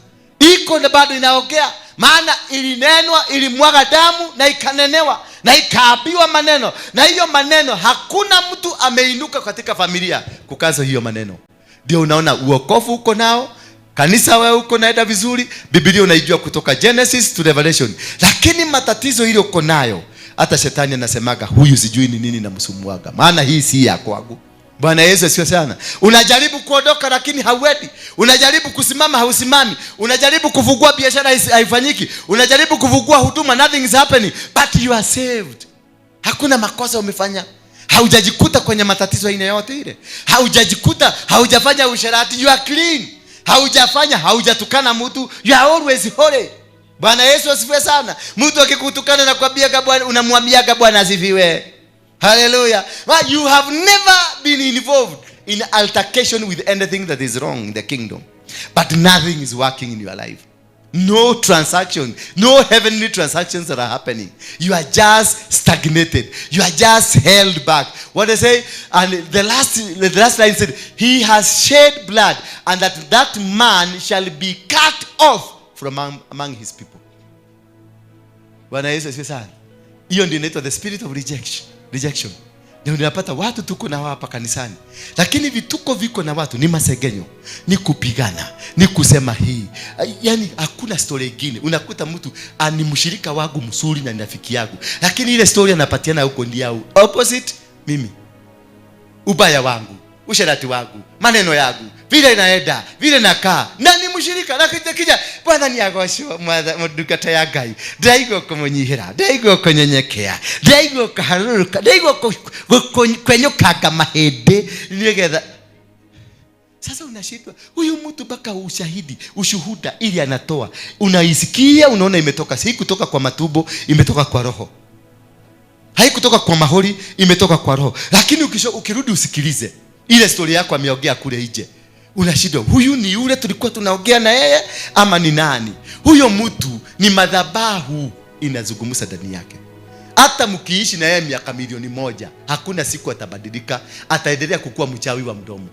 Iko na bado inaongea, maana ilinenwa, ilimwaga damu na ikanenewa na ikaabiwa maneno, na hiyo maneno hakuna mtu ameinuka katika familia kukaza hiyo maneno. Ndio unaona uokofu uko nao, kanisa wewe uko naenda vizuri, Biblia unaijua kutoka Genesis to Revelation, lakini matatizo ile uko nayo, hata shetani anasemaga huyu sijui ni nini namsumuaga, maana hii si ya kwangu. Bwana Yesu asifiwe sana. Unajaribu kuondoka lakini hauendi. Unajaribu kusimama hausimami. Unajaribu kufungua biashara haifanyiki. Unajaribu kufungua huduma, nothing is happening, but you are saved. Hakuna makosa umefanya. Haujajikuta kwenye matatizo aina yote ile. Haujajikuta, haujafanya usherati, you are clean. Haujatukana mtu, you are always holy. Bwana Yesu asifiwe sana. Mtu akikutukana na kuambia Bwana, unamwambia Bwana asifiwe. Hallelujah. Well, you have never been involved in altercation with anything that is wrong in the kingdom, but nothing is working in your life. No transaction, no heavenly transactions that are happening. You are just stagnated. You are just held back. What they say, and the last line said, he has shed blood, and that man shall be cut off from among his people. Bwana Yesu asifiwe sana. Hiyo ndio inaitwa the spirit of rejection. Ndio unapata watu tuko na hapa kanisani, lakini vituko viko na watu ni masegenyo, ni kupigana, ni kusema hii. Yaani hakuna story nyingine. Unakuta mtu ani mshirika wangu mzuri na rafiki yangu, lakini ile story anapatiana huko ndio opposite mimi. Ubaya wangu, usherati wangu, maneno yangu, vile naenda, vile nakaa, na ni mshirika na kija Bwana ni agoshwa mwadukata ya Ngai. Ndaigo kumunyihira, ndaigo kunyenyekea, ndaigo kaharuruka, ndaigo kwenyukaga mahende nigetha. Sasa unashindwa, huyu mtu baka ushuhuda ili anatoa, unaisikia, unaona imetoka, si kutoka kwa matumbo, imetoka kwa roho. Haikutoka kwa mahori, imetoka kwa roho. Lakini ukirudi usikilize ile story yako ameongea kule nje, unashindwa, huyu ni yule tulikuwa tunaongea na yeye ama ni nani? Huyo mtu ni madhabahu inazungumza ndani yake. Hata mkiishi na yeye miaka milioni 1, hakuna siku atabadilika, ataendelea kukua mchawi wa mdomo.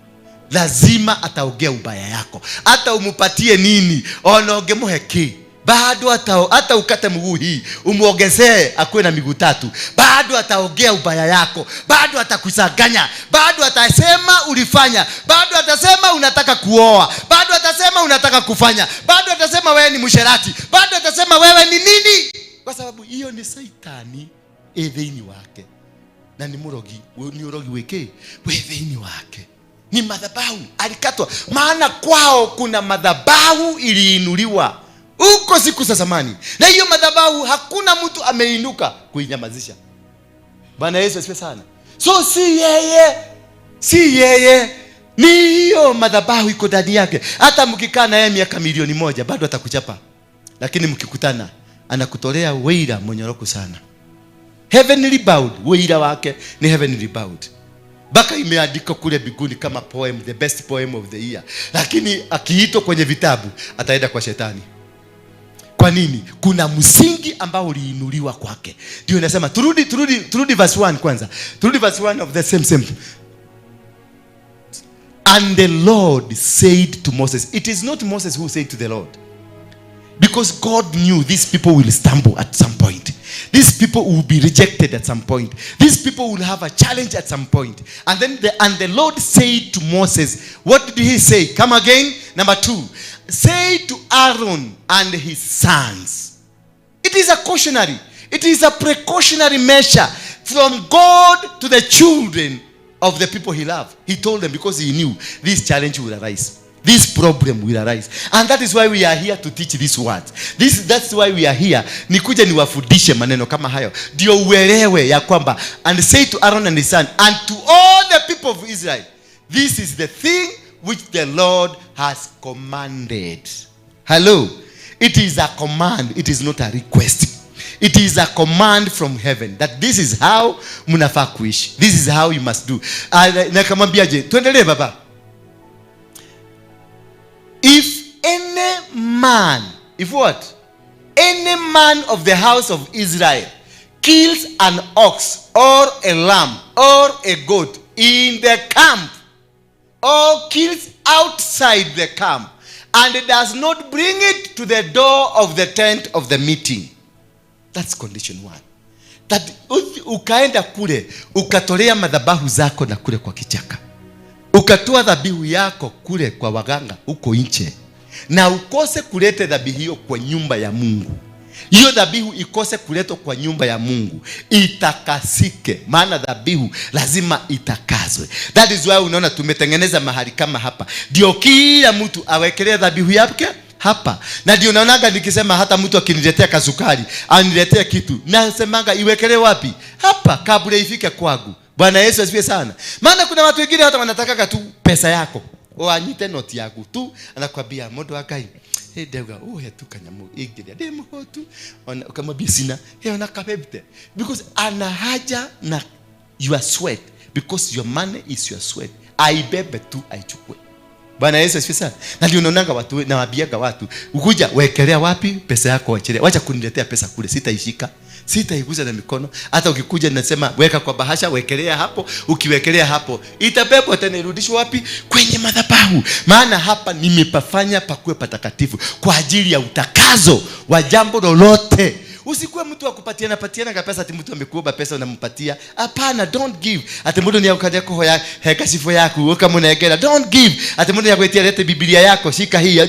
Lazima ataongea ubaya yako. Hata umupatie nini, onoge muheki, bado hata ukate mguu hii umuongezee akuwe na miguu 3, bado ataongea ubaya yako, bado atakusaganya, bado atasema ulifanya, bado atasema unataka kuoa, bado atasema unataka kufanya, bado atasema wewe ni msherati, bado atasema wewe ni nini, kwa sababu hiyo ni Shetani. etheini wake. Na ni urogi weke wetheini wake. Ni madhabahu alikatwa, maana kwao kuna madhabahu iliinuliwa huko siku za zamani, na hiyo madhabahu hakuna mtu ameinuka kuinyamazisha. Bwana Yesu asifiwe sana. So si yeye ni hiyo madhabahu iko ndani yake. Hata mkikaa na yeye miaka milioni 1 bado atakuchapa, lakini mkikutana anakutolea weira monyoroko sana. Heavenly bound, weira wake ni heavenly bound. Baka imeandikwa kule biguni kama poem, the best poem of the year. Lakini akiitwa kwenye vitabu ataenda kwa shetani. Kwa nini? Kuna msingi ambao uliinuliwa kwake. Ndio nasema turudi verse 1 kwanza. Turudi verse 1 of the same. And the Lord said to Moses. It is not Moses who said to the Lord, because God knew these people will stumble at some point. These people will be rejected at some point. These people will have a challenge at some point. And then the Lord said to Moses, what did he say? Come again. Number 2. Say to Aaron and his sons. It is a cautionary. It is a precautionary measure from God to the children of the people he loved. He told them because he knew this challenge will arise. This problem will arise. And that is why we are here to teach this word. That's why we are here. Nikuja niwafundishe maneno kama hayo. Ndio uelewe ya kwamba, and say to Aaron and his son, and to all the people of Israel, this is the thing which the Lord has commanded. Hello. It is a command. It is not a request. It is a command from heaven that this is how munafaa kuishi. This is how you must do. Na kamwambiaje? Tuendelee baba. If any man, if what? Any man of the house of Israel kills an ox or a lamb or a goat in the camp, or kills outside the camp, and does not bring it to the door of the tent of the meeting. That's condition 1. That ukaenda kule ukatolea madhabahu zako na kule kwa kichaka, ukatoa dhabihu yako kule kwa waganga huko nje, na ukose kulete dhabihu hiyo kwa nyumba ya Mungu. Hiyo dhabihu ikose kuletwa kwa nyumba ya Mungu, itakasike, maana dhabihu lazima itakazwe. That is why unaona tumetengeneza mahali kama hapa, ndio kila mtu awekelee dhabihu yake hapa. Na ndio unaonaga nikisema hata mtu akiniletea kasukari, aniletea kitu, nasemanga iwekelee wapi? Hapa, kabla ifike kwangu. Bwana Yesu asifiwe sana. Maana kuna watu wengine hata wanataka tu pesa yako, anyite noti yako tu, anakuambia modo akai dega tu kanyamu igire demo tu kama bisina ona kapebte, because ana haja na your sweat, because your money is your sweat. Aibebe tu aichukue. Bwana Yesu asifiwe sana. Na ndio unaonanga watu na wabiaga watu, ukuja wekelea wapi pesa yako, wachilia. Wacha kuniletea pesa kule, sitaishika, sitaiguza na mikono. Hata ukikuja ninasema weka kwa bahasha, wekelea hapo. Ukiwekelea hapo itabebwa tena irudishwe wapi? Kwenye madhabahu. Maana hapa nimepafanya pakuwe patakatifu kwa ajili ya utakazo wa jambo lolote. Usikuwe mtu wa kupatiana pesa ati mtu amekuomba pesa unampatia. Hapana, don't give. Ati mtu ni ukadea kwa ya hekasifo yako kama unaegera. Don't give. Ati mtu yakuetia lete Biblia yako, shika hii.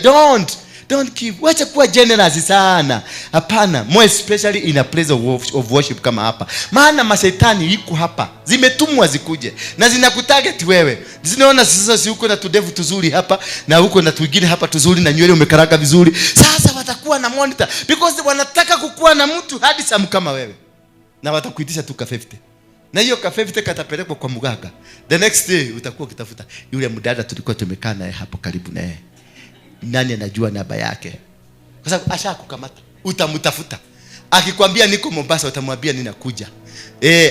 Don't give. Wacha kuwa generous sana. Hapana, more especially in a place of worship kama hapa. Maana mashetani yuko hapa. Zimetumwa zikuje na zinakutarget wewe. Zinaona sasa si uko na tudevu tuzuri hapa na uko na tuingine hapa tuzuri na nywele umekaraga vizuri. Sasa watakuwa na monitor because wanataka kukuwa na mtu hadi samu kama wewe. Na watakuitisha tu ka 50. Na hiyo ka 50 katapelekwa kwa mganga. The next day utakuwa ukitafuta yule mdada tulikuwa tumekaa naye hapo karibu na yeye. Nani anajua namba yake? Kwa sababu ashakukamata. Utamtafuta. Akikwambia niko Mombasa utamwambia ninakuja.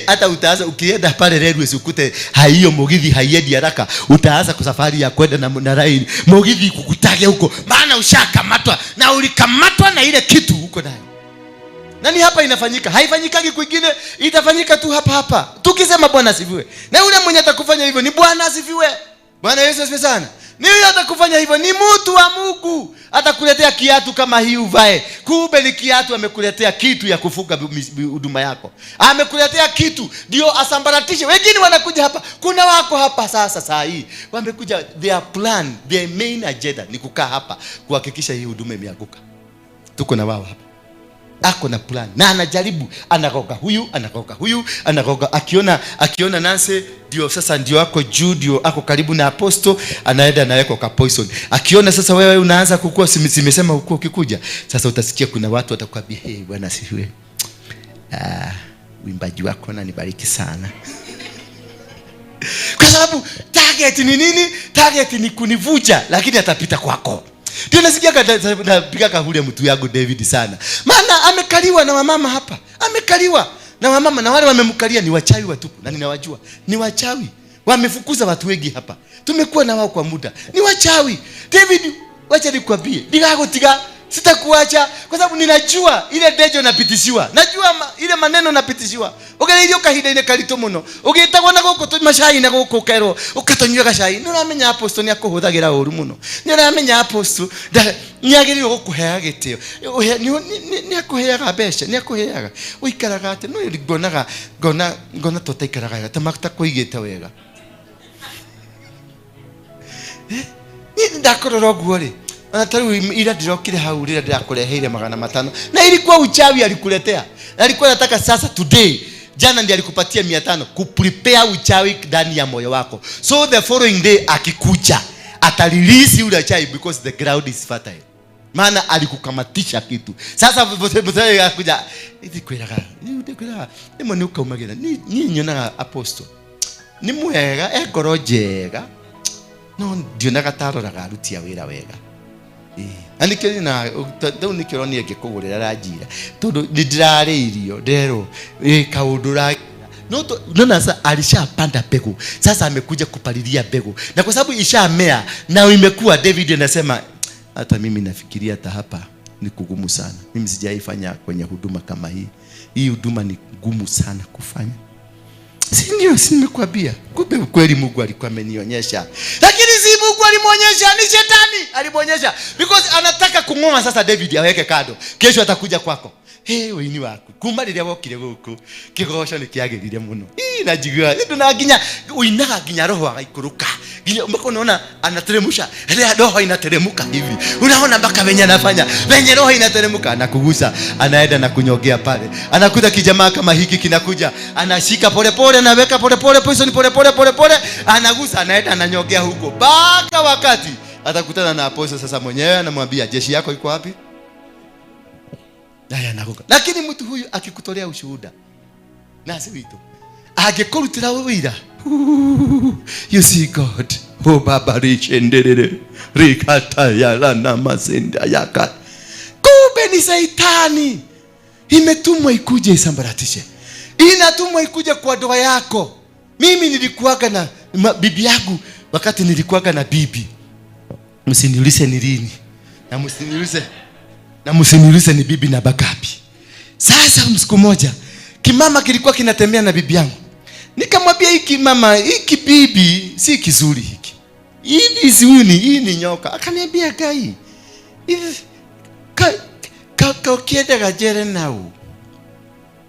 Hata utaanza ukienda pale railways ukute hiyo mogithi haiendi haraka, utaanza kwa safari ya kwenda na rail. Mogithi kukutage huko. Maana ushakamatwa na ulikamatwa na ile kitu huko ndani. Nani hapa inafanyika? Haifanyikagi kwingine, itafanyika tu hapa. Tukisema Bwana asifiwe. Na yule mwenye atakufanya hivyo ni Bwana asifiwe. Bwana Yesu asifiwe sana. Ni yule atakufanya hivyo ni mtu wa Mungu. Atakuletea kiatu kama hii uvae. Kumbe ni kiatu amekuletea kitu ya kufuga huduma yako. Amekuletea kitu ndio asambaratishe. Wengine wanakuja hapa. Kuna wako hapa sasa saa hii. Wamekuja their plan, their main agenda ni kukaa hapa kuhakikisha hii huduma imeanguka. Tuko na wao hapa. ako na plan na anajaribu, anaroga huyu, anaroga akiona Nancy ndio ako juu, ndio ako karibu na apostle, anaenda anaweka kwa poison. Akiona sasa wewe unaanza kukua, simesema huko ukikuja sasa utasikia kuna watu watakwambia hey bwana sifiwe, uimbaji wako na nibariki sana. Kwa sababu target ni nini? Target ni kunivuja, lakini atapita kwako. Ndio nasikia napiga kahuri ya mtu yangu David sana. Maana amekaliwa na wamama hapa. Amekaliwa na wamama, na wale wamemkalia ni wachawi watupu. Na ninawajua. Ni wachawi. Wamefukuza watu wengi hapa. Tumekuwa na wao kwa muda. Ni wachawi. David, wacha nikwambie. Nikagotiga sitakuacha kwa sababu ninajua ile dejo napitishiwa. Najua ile maneno napitishiwa. Ugererio kahida ine kalito muno. Ugitagwa na goko mashai na goko kero. Ukatonywa gashai. Nuramenya apostle ni akuhuthagira uru muno. Nuramenya apostle niagirio gukuhea gitio. Ni akuheaga besha, ni akuheaga. Uikaraga ate no ngona totaikaraga tamakta kuigita wega. Ni ndakororo guore. Anataka ila dirokire haurira ndakureheire 500 na ilikuwa uchawi alikuletea. Alikuwa anataka sasa today, jana ndiye alikupatia 500 kuprepare uchawi ndani ya moyo wako. So the following day akikucha atalilisi ule uchawi because the ground is fertile. Maana alikukamatisha kitu. Sasa mzee akuja hivi kweraga. Ni mwanuka umagena. Ni nyona apostle. Ni mwega ekorojega. No ndio nagatarora arutia wira wega. Anikiri na ndo nikironi ekikugurira rajira tondu ndirare irio ndero kaundura no nasa alishapanda mbegu. Sasa amekuja kupalilia mbegu, na kwa sababu ishamea na imekuwa, David anasema hata mimi nafikiria hata hapa ni kugumu sana. Mimi sijaifanya kwenye huduma kama hii. Hii huduma ni ngumu sana kufanya. Si ndio, si nimekwambia. Kumbe kweli Mungu alikuwa amenionyesha. Lakini si Mungu alimuonyesha, ni shetani alimuonyesha. Because anataka kung'oa sasa David aweke kado. Kesho atakuja kwako. Hey, wewe wako. Kumba rĩrĩa wokire gũkũ. Kĩgoco nĩ kĩagĩrire mũno. Najigua. Ndio nginya uinaga nginya roho agaikuruka. Nginya mpaka unaona anateremsha. Ile roho inateremka hivi. Unaona mpaka venye anafanya. Venye roho inateremka na kugusa, anaenda na kunyogea pale. Anakuta kijamaa kama hiki kinakuja. Anashika pole anaweka pole poison pole anagusa, anaenda ananyogea huko. Baka wakati atakutana na apostle sasa mwenyewe anamwambia jeshi yako iko wapi? Daya naruka. Lakini mtu huyu akikutolea ushuhuda, nasi wito agekorutira wira, you see God, oh baba richenderere rikata yala na mazenda yaka. Kumbe ni Saitani imetumwa ikuje isambaratishe. Inatumwa ikuje kwa ndoa yako. Mimi nilikuwaga na bibi yangu wakati nilikuwaga na bibi. Msiniulize ni lini. Na msiniulize ni bibi na bagapi. Sasa siku moja kimama kilikuwa kinatembea na bibi yangu. Nikamwambia hiki mama, hiki bibi si kizuri hiki. Hii ni nyoka. Akaniambia gai. Ukienda gajere nao.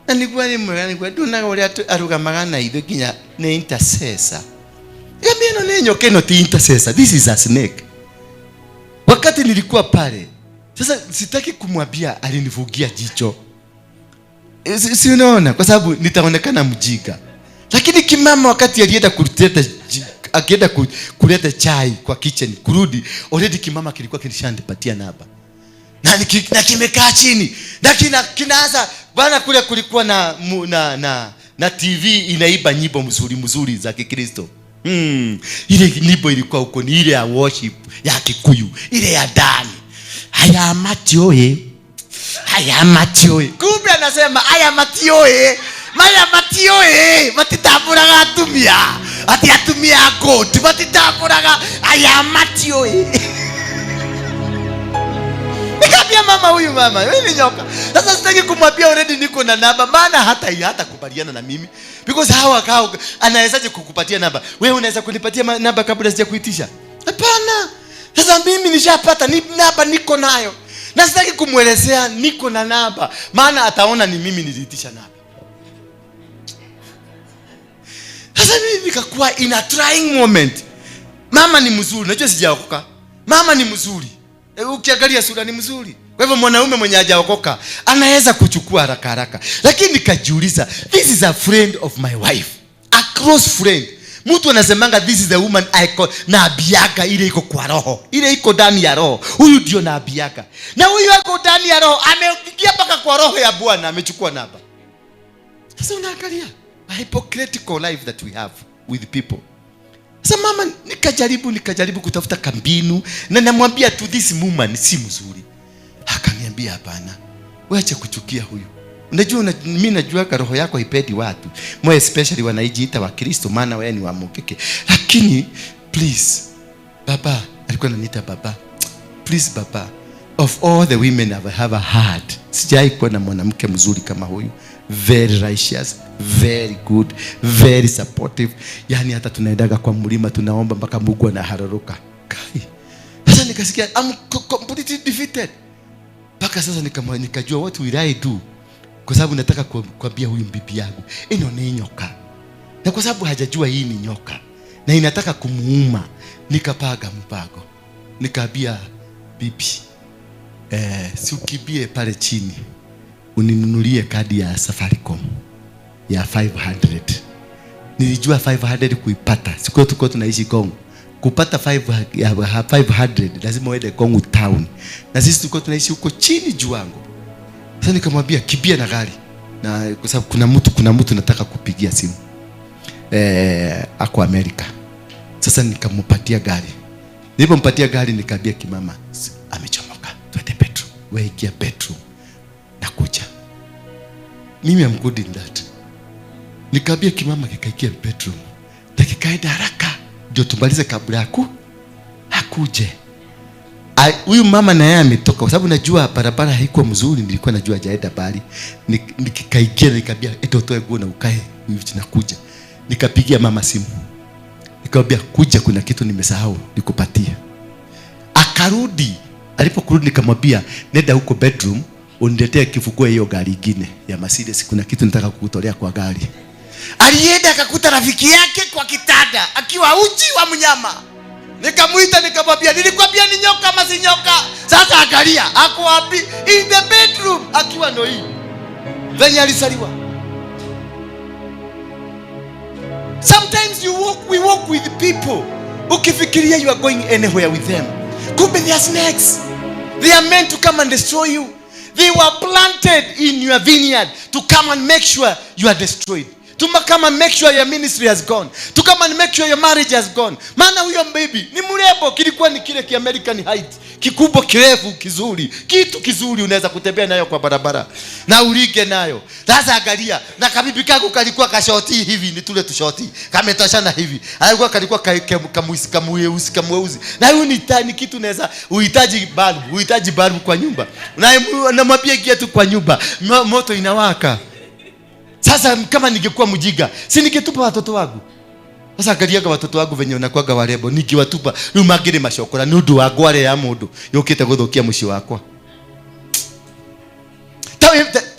Na nilikuwa ni mwani kwa duna wale aruga magana hizo kinya ni intercessor. Yameno nenyo keno ti intercessor. This is a snake. Wakati nilikuwa pale, sasa sitaki kumwambia alinivugia jicho. Si unaona kwa sababu nitaonekana mjinga. Lakini kimama wakati alienda kuleta chai kwa kitchen kurudi, already kimama kilikuwa kinishandipatia namba. Na kimekaa chini. Na kinaanza bana, kule kulikuwa na TV inaiba nyimbo mzuri za Kikristo. Ile nyimbo ilikuwa huko ni ile ya worship ya Kikuyu, ile ya ndani. Haya matioe. Kumbe anasema haya matioe. Matitamburaga atumia. Ati atumia goat. Matitamburaga haya matioe. Nikamwambia mama, huyu mama, wewe ni nyoka. Sasa sitaki kumwambia already niko na namba, maana hata kubaliana na mimi. Because hawa anawezaje kukupatia namba? Wewe unaweza kunipatia namba kabla sijakuitisha? Hapana. Sasa mimi nishapata namba, niko nayo. Na sitaki kumwelezea niko na namba, maana ataona ni mimi niliitisha namba. Sasa mimi nikakuwa in a trying moment. Mama ni mzuri, najua sijaokoka. Mama ni mzuri. Ukiangalia sura ni mzuri. Kwa hivyo mwanaume mwenye hajaokoka anaweza kuchukua haraka haraka. Lakini nikajiuliza, this is a friend of my wife, a close friend. Mtu anasemanga this is the woman nabiaga, ile iko kwa roho, ile iko ndani ya roho. Huyu ndio nabiaga, na huyu ako ndani ya roho, ameingia mpaka kwa roho ya Bwana, amechukua namba. Sasa unaangalia a hypocritical life that we have with people. Sasa mama, nikajaribu kutafuta kambinu, na namwambia to this woman si mzuri. Akaniambia hapana, wewe acha kuchukia huyu. Unajua mimi najua roho yako haipendi watu, more especially wanajiita wa Kristo, maana wewe ni wa mkeke. Lakini please baba, alikuwa ananiita baba. Please baba, of all the women I've ever had, sijai kuwa na mwanamke mzuri kama huyu. Very righteous, very good, very supportive. Yani hata tunaendaga kwa mlima tunaomba mpaka Mungu anaharuruka. Kai. Sasa nikasikia I'm completely defeated. Mpaka sasa nikajua what will I do? Kwa sababu nataka kuambia huyu bibi yangu, ino ni nyoka. Na kwa sababu hajajua hii ni nyoka na inataka kumuuma, nikapaga mpango. Nikaambia bibi, si ukibie pale chini uninunulie kadi ya Safaricom ya 500. Nilijua 500 kuipata, siku tuko tunaishi Kongo. Kupata 500 lazima uende Kongo town, na sisi tuko tunaishi huko chini Juango. Sasa nikamwambia kibia na gari, na kwa sababu kuna mtu nataka kupigia simu ako Amerika. Sasa nikampatia gari. Nilipompatia gari nikaambia kimama, amechomoka, twende bedroom. Wewe ingia bedroom, nakuja. Mimi am good in that. Nikaambia kimama kikaingia bedroom, dakikaenda haraka ndio tumalize kabla hakuje. Huyu mama na yeye ametoka, kwa sababu najua barabara haikuwa mzuri, nilikuwa najua hajaenda bali. Nikikaingia nikaambia eti utoe nguo na ukae, nakuja. Nikapigia mama simu, nikamwambia kuja, kuna kitu nimesahau nikupatie. Akarudi. Alipokurudi nikamwambia nenda huko bedroom uniletee kifunguo hiyo gari nyingine ya Mercedes, kuna kitu nataka kukutolea kwa gari. Alienda akakuta rafiki yake kwa kitanda akiwa uchi wa mnyama. Nikamuita nikamwambia, nilikwambia ni nyoka ama si nyoka? Sasa angalia ako wapi? In the bedroom, akiwa ndo hii venye alisaliwa. Sometimes we walk with people, ukifikiria you are going anywhere with them, kumbe they are snakes. They are meant to come and destroy you. They were planted in your vineyard to come and make sure you are destroyed, to come and make sure your ministry has gone, to come and make sure your marriage has gone. Maana huyo baby ni mrembo, kilikuwa ni kile American height, kikubwa kirefu kizuri, kitu kizuri unaweza kutembea nayo kwa barabara na ulige nayo. Sasa angalia, na kabibi kako kalikuwa kashoti hivi, ni tule tushoti kametoshana hivi, kalikuwa kamweusi. Na huyu ni kitu unaweza uhitaji bulb kwa nyumba, na mwambie ingia tu kwa nyumba, moto inawaka. Sasa kama ningekuwa mjiga, si ningetupa watoto wangu. Sasa angalia kwa watoto wangu venye unakuaga warebo, nikiwatupa rumagire mashokora nudu wagware ya mundu yokite guthukia mushi wakwa.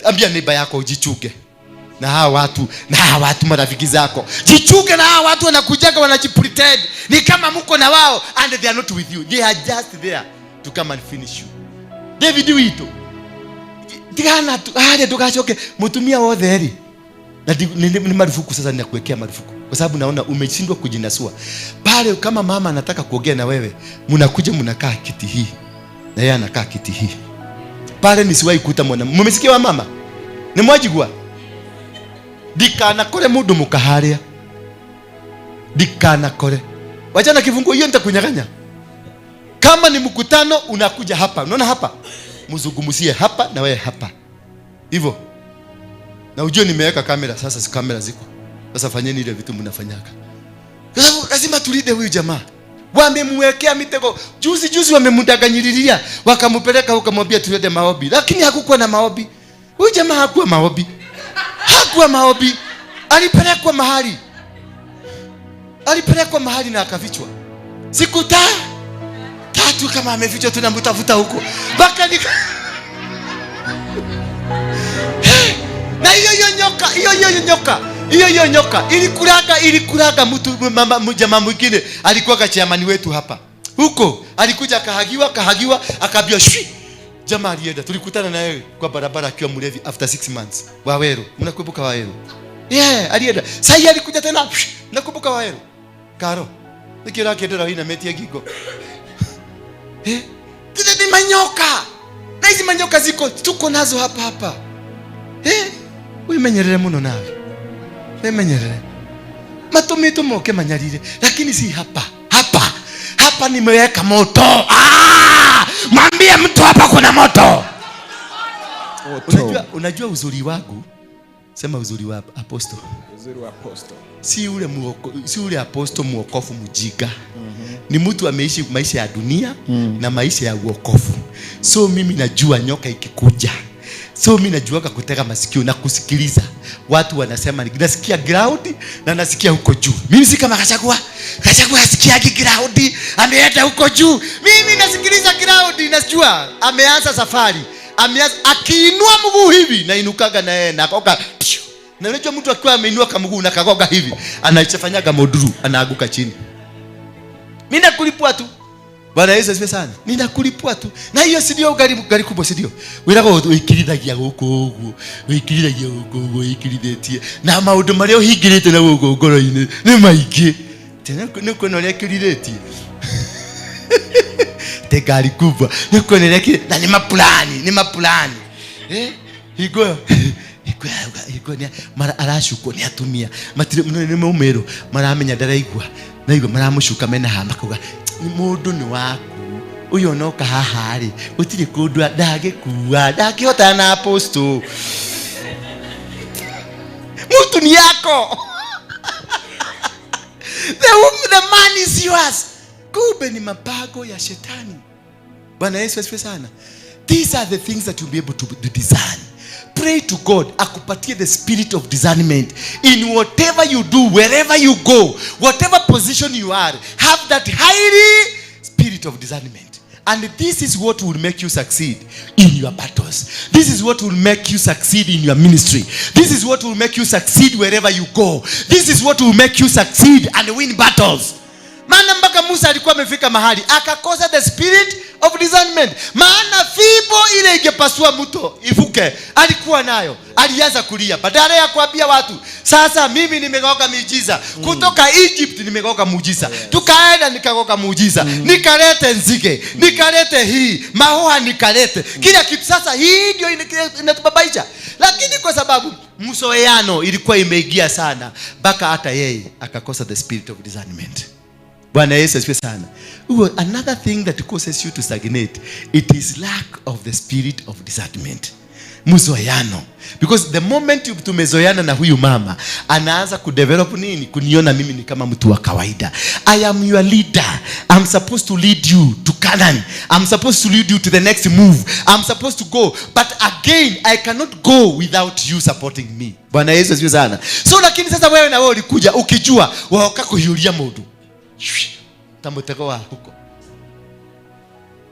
Ambia neighbor yako ujichuge na hawa watu marafiki zako. Jichuge na hawa watu wanakujaga wanajipretend ni kama mko na wao, and they are not with you. They are just there to come and finish you. David wito digana tu hadi tukachoke mutumia wothe eri. Na ni marufuku sasa, ninakuwekea marufuku kwa sababu naona umeshindwa kujinasua. Pale kama mama anataka kuongea na wewe, mnakuja mnakaa kiti hii na yeye anakaa kiti hii. Pale nisiwahi kuta mwana. Mmesikia wa mama? Ni mwajigwa. Dikana kore mudu mukaharia. Dikana kore. Wachana kifunguo hiyo nitakunyang'anya. Kama ni mkutano unakuja hapa. Unaona hapa? Mzungumzie hapa na wewe hapa. Hivyo. Na ujue nimeweka kamera, sasa si kamera ziko. Sasa fanyeni ile vitu mnafanyaga. Kwa sababu lazima tulinde huyu jamaa. Wamemwekea mitego. Juzi wamemdanganyiriria, wakampeleka ukamwambia tulete maombi. Lakini hakukuwa na maombi. Huyu jamaa hakuwa maombi. Alipelekwa mahali na akafichwa. Siku tatu kama amefichwa, tunamtafuta huko. Baka na hiyo nyoka ilikulaga mtu jamaa mwingine alikuwa chairman wetu hapa. Huko alikuja kahagiwa akaambia Jamaa alienda, tulikutana na yeye kwa barabara akiwa mlevi after 6 months. Waweru, mnakumbuka Waweru? Yeah, alienda. Sasa alikuja tena. Nakumbuka Waweru. Karo. Nikira kiendera hina metia gigo. Tete ni manyoka. Na hizi manyoka ziko tuko nazo hapa. Uimenyerere muno nawe. Uimenyerere. Matomito moke manyarire, lakini si hapa. Hapa nimeweka moto. Mwambie mtu hapa kuna moto. Unajua uzuri wangu? Sema uzuri wa apostle. Uzuri wa apostle. Si ule apostle muokofu mjiga. Ni mtu ameishi maisha ya dunia na maisha ya uokofu. So mimi najua nyoka ikikuja. So mimi najua kutega masikio na kusikiliza. Watu wanasema nasikia ground na nasikia huko juu. Mimi si kama Kachagua asikia ground, ameenda huko juu. Mimi nasikiliza ground, najua ameanza safari. Akiinua mguu hivi na inukaga na yeye na koka. Na unajua mtu akiwa ameinua mguu na kagoga hivi, anafanyaga moduru, anaaguka chini. Mimi nakulipua tu. Bwana Yesu asifiwe sana. Ninakulipua tu. Na hiyo si ndio gari kubwa, si ndio? Wirago uikiridagia huko. Uikiridetie. Na maundu maria uhingirite na guko ngoro-ini ni maingi. Tena nuko noria kiridetie. Te gari kubwa. Nuko noria na ni maplani. Higo ni mara arashuko ni atumia. Matire ni maumero. Mara amenya ndaraigwa. Na igwa mara mushuka mena hama kuga. Ni mundu ni waku uyo noka hahari utiri kundwa ndagikuwa ndakihota na apostle mtu ni yako. The man is yours. Kumbe ni mabago ya shetani. Bwana Yesu asifiwe sana. These are the things that you'll be able to discern. Pray to God akupatie the spirit of discernment in whatever you do, wherever you go, whatever position you are. Have that highly spirit of discernment, and this is what will make you succeed in your battles. This is what will make you succeed in your ministry. This is what will make you succeed wherever you go. This is what will make you succeed and win battles. Maana mpaka Musa alikuwa amefika mahali akakosa the spirit of discernment. Maana fimbo ile ingepasua mto ivuke alikuwa nayo. Alianza kulia badala ya kuambia watu, sasa mimi nimegoka miujiza kutoka Egypt, nimegoka muujiza. Tukaenda nikagoka muujiza. Nikalete nzige, nikalete hii mahoa, nikalete kila kitu. Sasa hii ndio inatubabaisha. Lakini kwa sababu msoeano ilikuwa imeingia sana, baka hata yeye akakosa the spirit of discernment. Bwana Yesu asifiwe sana. Another thing that causes you to stagnate, it is lack of the spirit of discernment. Mzoeano. Because the moment tumezoeana na huyu mama, anaanza kudevelop nini? Kuniona mimi ni kama mtu wa kawaida. I am your leader. I'm supposed to lead you to Canaan. I'm supposed to lead you to the next move. I'm supposed to go. But again, I cannot go without you supporting me. Bwana Yesu asifiwe sana. So lakini sasa wewe na wewe ulikuja ukijua waoka kuhiulia mundu. Tamutego wa huko.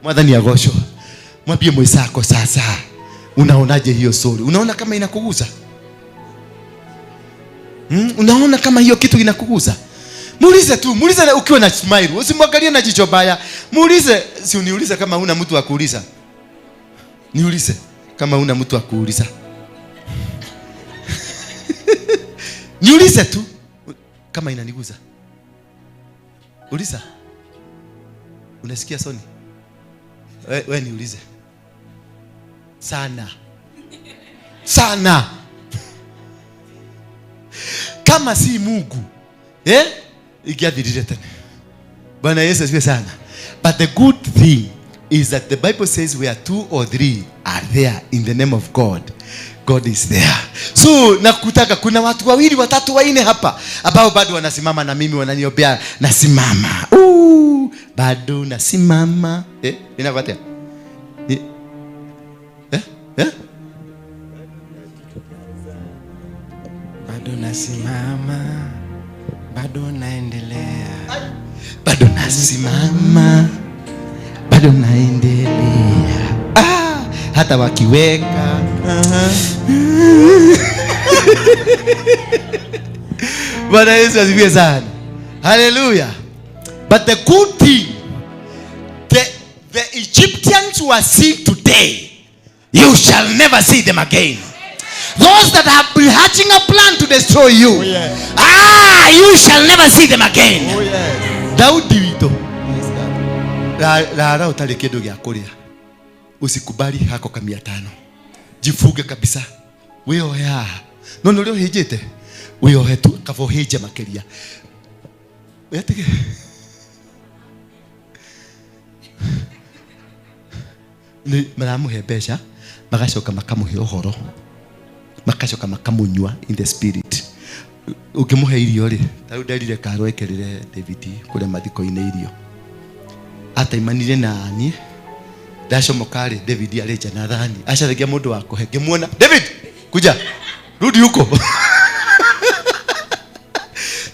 Mwadhani agosho. Mwambie mwenzako sasa. Unaonaje hiyo story? Unaona kama inakuguza? Unaona kama hiyo kitu inakuguza? Muulize tu, muulize ukiwa na smile. Usimwangalie na jicho baya. Muulize, si uniulize kama una mtu wa kuuliza. Niulize kama una mtu wa kuuliza. Niulize tu kama inaniguza. Uliza. Unasikia Soni? Wewe niulize. Sana. Kama si Mungu, igiathirire tena. Bwana Yesu asifiwe sana. But the good thing is that the Bible says where 2 or 3 are there in the name of God, God is there. So nakutaka kuna watu 2, 3, 4 hapa ambao bado wanasimama na mimi wananiombea nasimama. Bado nasimama. Inakuatia? Bado nasimama. Bado naendelea. Bado nasimama. Bado naendelea. Hata wakiweka. Bwana Yesu asifiwe sana. Hallelujah. But the good thing, the Egyptians were seeing today, you shall never see them again. Those that have been hatching a plan to destroy you, you shall never see them again. Daudi wito rara utari kindu gya kuria, usikubali hako ka 500. Jifuge kabisa. Wioya no no hejete wiohe tu kavoheje makeria wetige ni maramuhe besha magacoka makamuhe uhoro makacoka makamunywa in the spirit. Ukimuhe irio ri tau nderire karo ekerire David kure mathiko-ine irio ata imanire nani ndacomokari David areja na thani acaragia mundu wa kuhe ngimuona David kuja rudi huko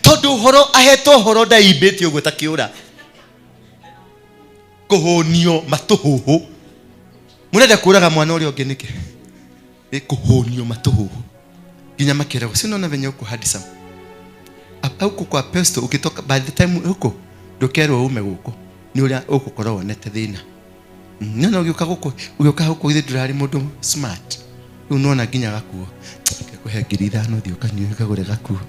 tondu horo aheto horo ndaibeti uguo takiura kuhonio matuhuhu murenda kuraga mwana uri onge niki kuhonio matuhuhu ginya makira sino na venye uko hadisa huko kwa pesto ukitoka by the time huko ndokero ume guko ni uria ukukora wonete thina nana ugiuka huko ithe ndurari mundu smart unaona ginya gakuo kuhe 5,000 thio kanyu kagure gakuo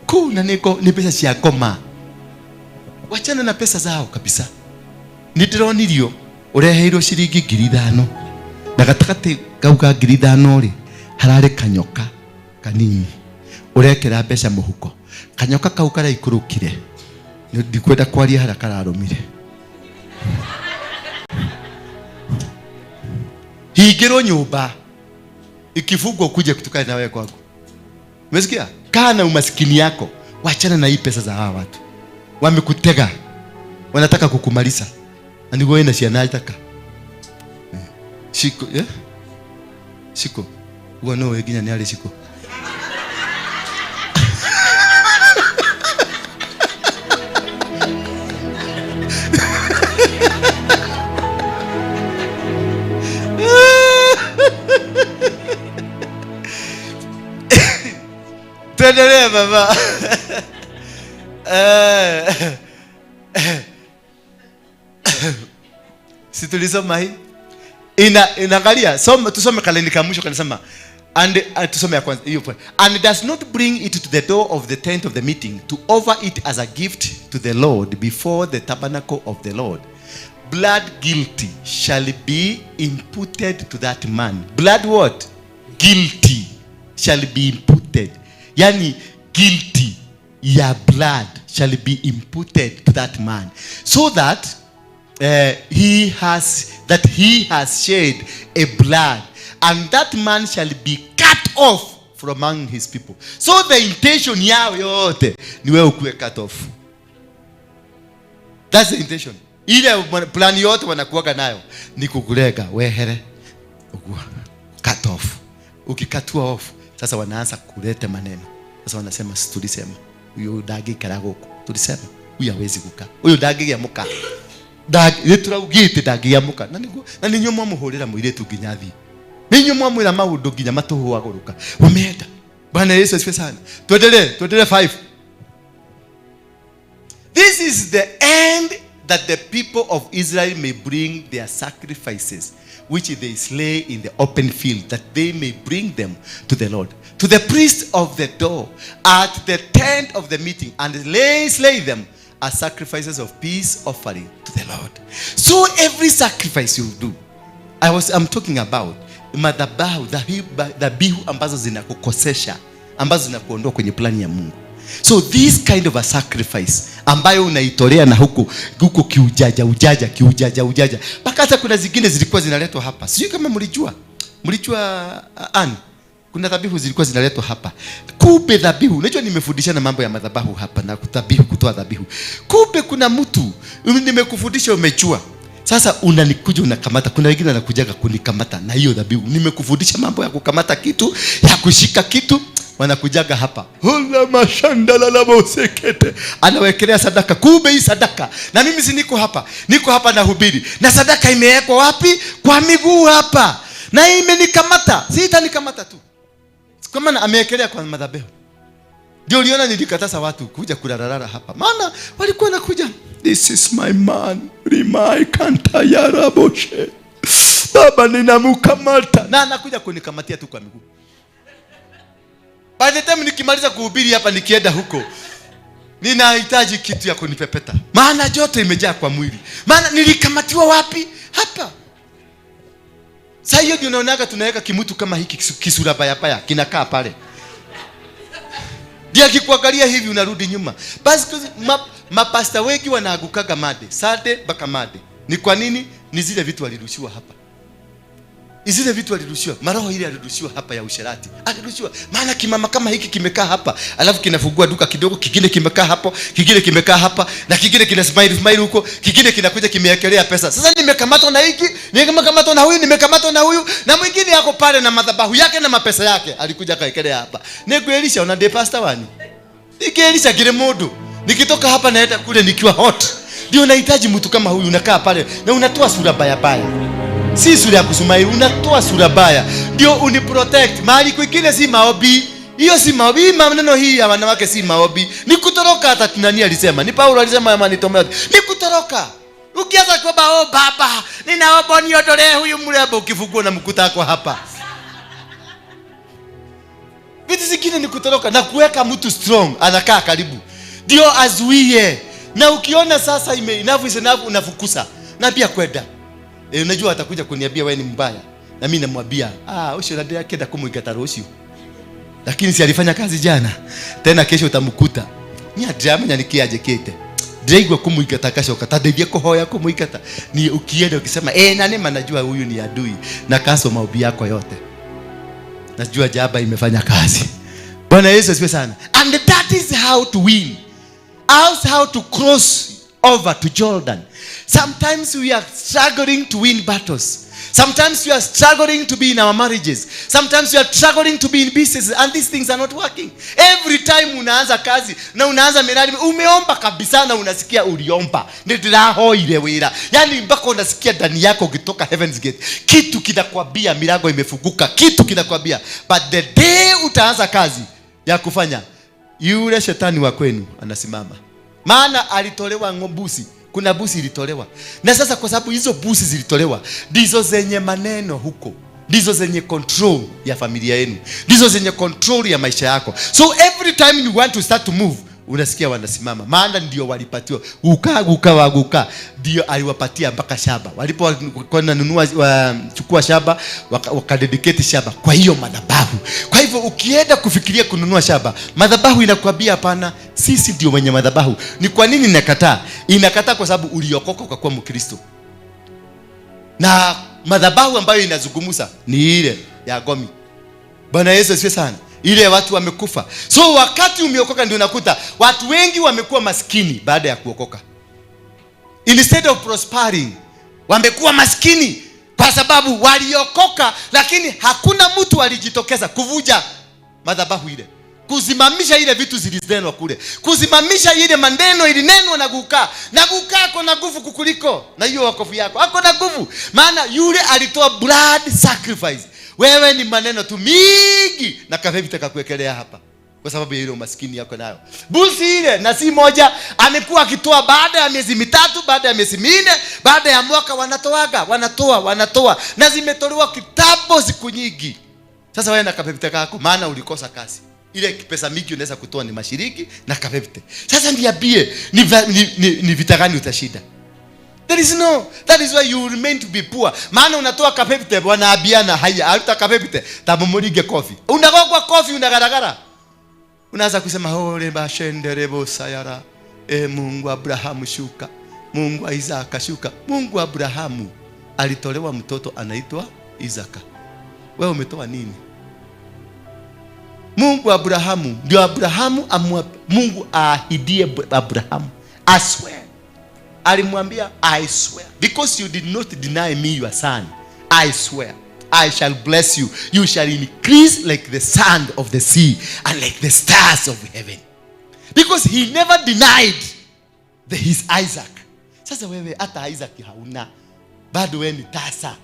kuna niko ni pesa cia ngoma. Wachana na pesa zao kabisa. Ndironirio ureheirwo ciringi 5,000 na gatakati gauga 5,000 ri harare kanyoka kanini urekera mbeca muhuko kanyoka kau kara ikurukire ndikwenda kwaria haraka kararumire higiro nyumba ikifungwa kuje kutukana na wewe kwangu. Umesikia? Kana umaskini yako. Wachana na hii pesa za hawa watu. Wamekutega. Wanataka kukumaliza. Na ndio wewe nataka. Shiko, Shiko. Uone wengine ni ale shiko. Tuendelee baba. Si tulisoma hii inaangalia tusome kalendika ya mwisho kanasema and tusome ya kwanza hiyo and does not bring it to the door of the tent of the meeting to offer it as a gift to the Lord before the tabernacle of the Lord. Blood guilty shall be imputed to that man. Blood what? Guilty shall be imputed. Yani guilty ya blood shall be imputed to that man, so that he has shed a blood, and that man shall be cut off from among his people. So the intention yao yote ni wewe ukuwe cut off. That's the intention. Ile plan yote wanakuwaga nayo ni kukulega wehere cut off. Ukikatua off sasa wanaanza kuleta maneno. Sasa wanasema tulisema huyo dagi karagoko. Tulisema huyo hawezi kukaa. Huyo dagi ya muka. Dagi turagite dagi ya muka. Na ninyo mwamuhorera muiretu ginyathi. Ninyo mwamwira maundu ginya matuhu aguruka. Wameenda. Bwana Yesu asifiwe sana. Tuendelee 5. This is the end that the people of Israel may bring their sacrifices, which they slay in the open field, that they may bring them to the Lord, to the priest of the door, at the tent of the meeting, and slay them as sacrifices of peace offering to the Lord. So every sacrifice you do, I'm talking about madhabahu, dhabihu ambazo zinakukosesha, ambazo zinakuondoa kwenye plani ya Mungu. So this kind of a sacrifice ambayo unaitolea na huko kiujaja. Mpaka hata kuna zingine zilikuwa zinaletwa hapa. Sio kama mlijua kuna dhabihu zilikuwa zinaletwa hapa. Kumbe dhabihu, unajua nimefundisha na mambo ya madhabahu hapa na kutoa dhabihu. Kumbe kuna mtu nimekufundisha umechua. Sasa unanikuja unakamata. Kuna wengine wanakujaga kunikamata na hiyo dhabihu. Nimekufundisha mambo ya kukamata kitu, ya kushika kitu, wanakujaga hapa. Hola mashandala la mosekete. Anawekelea sadaka. Kumbe hii sadaka. Na mimi si niko hapa. Niko hapa na hubiri. Na sadaka imewekwa wapi? Kwa miguu hapa. Na imenikamata. Sitanikamata tu. Kwa maana amewekelea kwa madhabahu. Ndio uliona nilikataza watu kuja kularara hapa. Maana walikuwa nakuja. This is my man. Rimai kanta yaraboshe. baba ninamkamata. Na anakuja kunikamatia tu kwa miguu. By the time nikimaliza kuhubiri hapa nikienda huko, ninahitaji kitu ya kunipepeta. Maana joto imejaa kwa mwili. Maana nilikamatiwa wapi? Hapa. Sasa hiyo ndio unaonaga tunaweka kimutu kama hiki kisura baya kinakaa pale. Ndio akikuangalia hivi unarudi nyuma. Basi mapasta wengi wanaagukaga made. Sade baka made. Ni kwa nini? Ni zile vitu walirushiwa hapa. Zile vitu walirushiwa. Maroho ile alirushiwa hapa ya usherati. Alirushiwa. Maana kimama kama hiki kimekaa hapa, alafu kinafungua duka kidogo, kingine kimekaa hapo, kingine kimekaa hapa, na kingine kina smile huko, kingine kinakuja kimeekelea pesa. Sasa nimekamatwa na hiki, nimekamatwa na huyu, nimekamatwa na huyu, na mwingine yako pale na madhabahu yake na mapesa yake, alikuja kaekelea hapa. Nikuelisha una de pastor wani. Nikuelisha kile modo. Nikitoka hapa naenda kule nikiwa hot. Ndio unahitaji mtu kama huyu, unakaa pale na unatoa sura baya. Si sura ya kusumaili, unatoa sura baya. Ndio uniprotect. Mahali kwingine si maobi. Hiyo si maobi. Maneno hii ya wanawake si maobi. Ni kutoroka. Hata tunani alisema. Ni Paulo alisema yamani tomeo. Ni kutoroka. Ukianza kuomba, oh baba, ninaomba niondolee huyu mrembo, ukifungua na mkuta wako hapa. Vitu zingine ni kutoroka na kuweka mtu strong, anakaa karibu. Ndio azuie. Na ukiona sasa enough unafukusa. Na pia kwenda. Unajua atakuja kuniambia wewe ni mbaya. Na mimi namwambia, usho ndio yake da kumuikata roshio. Lakini si alifanya kazi jana. Tena kesho utamkuta. Ni adrama nyanikiaje kete. Draigwa kumuikata kasho katadevia kohoya kumuikata. Ni ukienda ukisema nani manajua huyu ni adui na kaso maobi yako yote. Najua jaba imefanya kazi. Bwana Yesu asifiwe sana. And that is how to win. How to cross over to Jordan. Sometimes we are struggling to win battles. Sometimes we are struggling to be in our marriages. Sometimes we are struggling to be in businesses, and these things are not working. Every time unaanza kazi na unaanza miradi, umeomba kabisa na unasikia uliomba. Ndiraho ile wira. Yaani mpaka unasikia ndani yako ukitoka Heaven's Gate. Kitu kinakwambia milango imefunguka. Kitu kinakwambia. But the day utaanza kazi ya kufanya, yule shetani wa kwenu anasimama. Maana alitolewa ngobusi. Kuna busi ilitolewa. Na sasa kwa sababu hizo busi zilitolewa, ndizo zenye maneno huko. Ndizo zenye control ya familia yenu. Ndizo zenye control ya maisha yako. So every time you want to start to move, unasikia wanasimama. Maana ndio walipatiwa. Guka. Ndio aliwapatia mpaka shamba. Walipokuwa nunua chukua shamba, wakadedicate shamba kwa hiyo madhabahu. Kwa hivyo ukienda kufikiria kununua shamba, madhabahu inakwambia hapana, sisi ndio wenye madhabahu. Ni kwa nini inakataa? Inakataa kwa sababu uliokoka ukakuwa Mkristo. Na madhabahu ambayo inazungumza ni ile ya Gomi. Bwana Yesu asifiwe sana. Ile watu wamekufa. So wakati umeokoka ndio unakuta watu wengi wamekuwa maskini baada ya kuokoka. Instead of prospering, wamekuwa maskini kwa sababu waliokoka, lakini hakuna mtu alijitokeza kuvuja madhabahu ile, kuzimamisha ile vitu zilizenwa kule, kuzimamisha ile maneno ilinenwa na guka. Na guka ako na nguvu kukuliko na hiyo wakofu yako. Ako na nguvu. Maana yule alitoa blood sacrifice. Wewe ni maneno tu mingi na kafe vitakakuekelea hapa kwa sababu ya ile umaskini yako nayo. Busi ile na si moja amekuwa akitoa baada ya miezi mitatu, baada ya miezi minne, baada ya mwaka wanatoa na zimetolewa kitambo siku nyingi. Sasa wewe na kafe vitakaku maana ulikosa kazi. Ile pesa mingi unaweza kutoa ni mashiriki na kafe vite. Sasa niambie ni vita gani utashinda? That is why you remain to be poor. Maana unatoa kapepite wanaabiana haya, alita kapepite tabumulige kofi. Unagogwa kofi unagaragara. Unaanza kusema ole bashenderebo sayara. Mungu Abrahamu shuka. Mungu Isaka shuka. Mungu Abrahamu alitolewa mtoto anaitwa Isaka. Wewe umetoa nini? Mungu Abrahamu, ndio Abrahamu Mungu ahidie Abrahamu. I swear. Alimwambia, I swear, because you did not deny me your son, I swear, I shall bless you. You shall increase like the sand of the sea and like the stars of heaven. Because he never denied his Isaac. Sasa wewe hata Isaac hauna. Bado wewe ni tasa.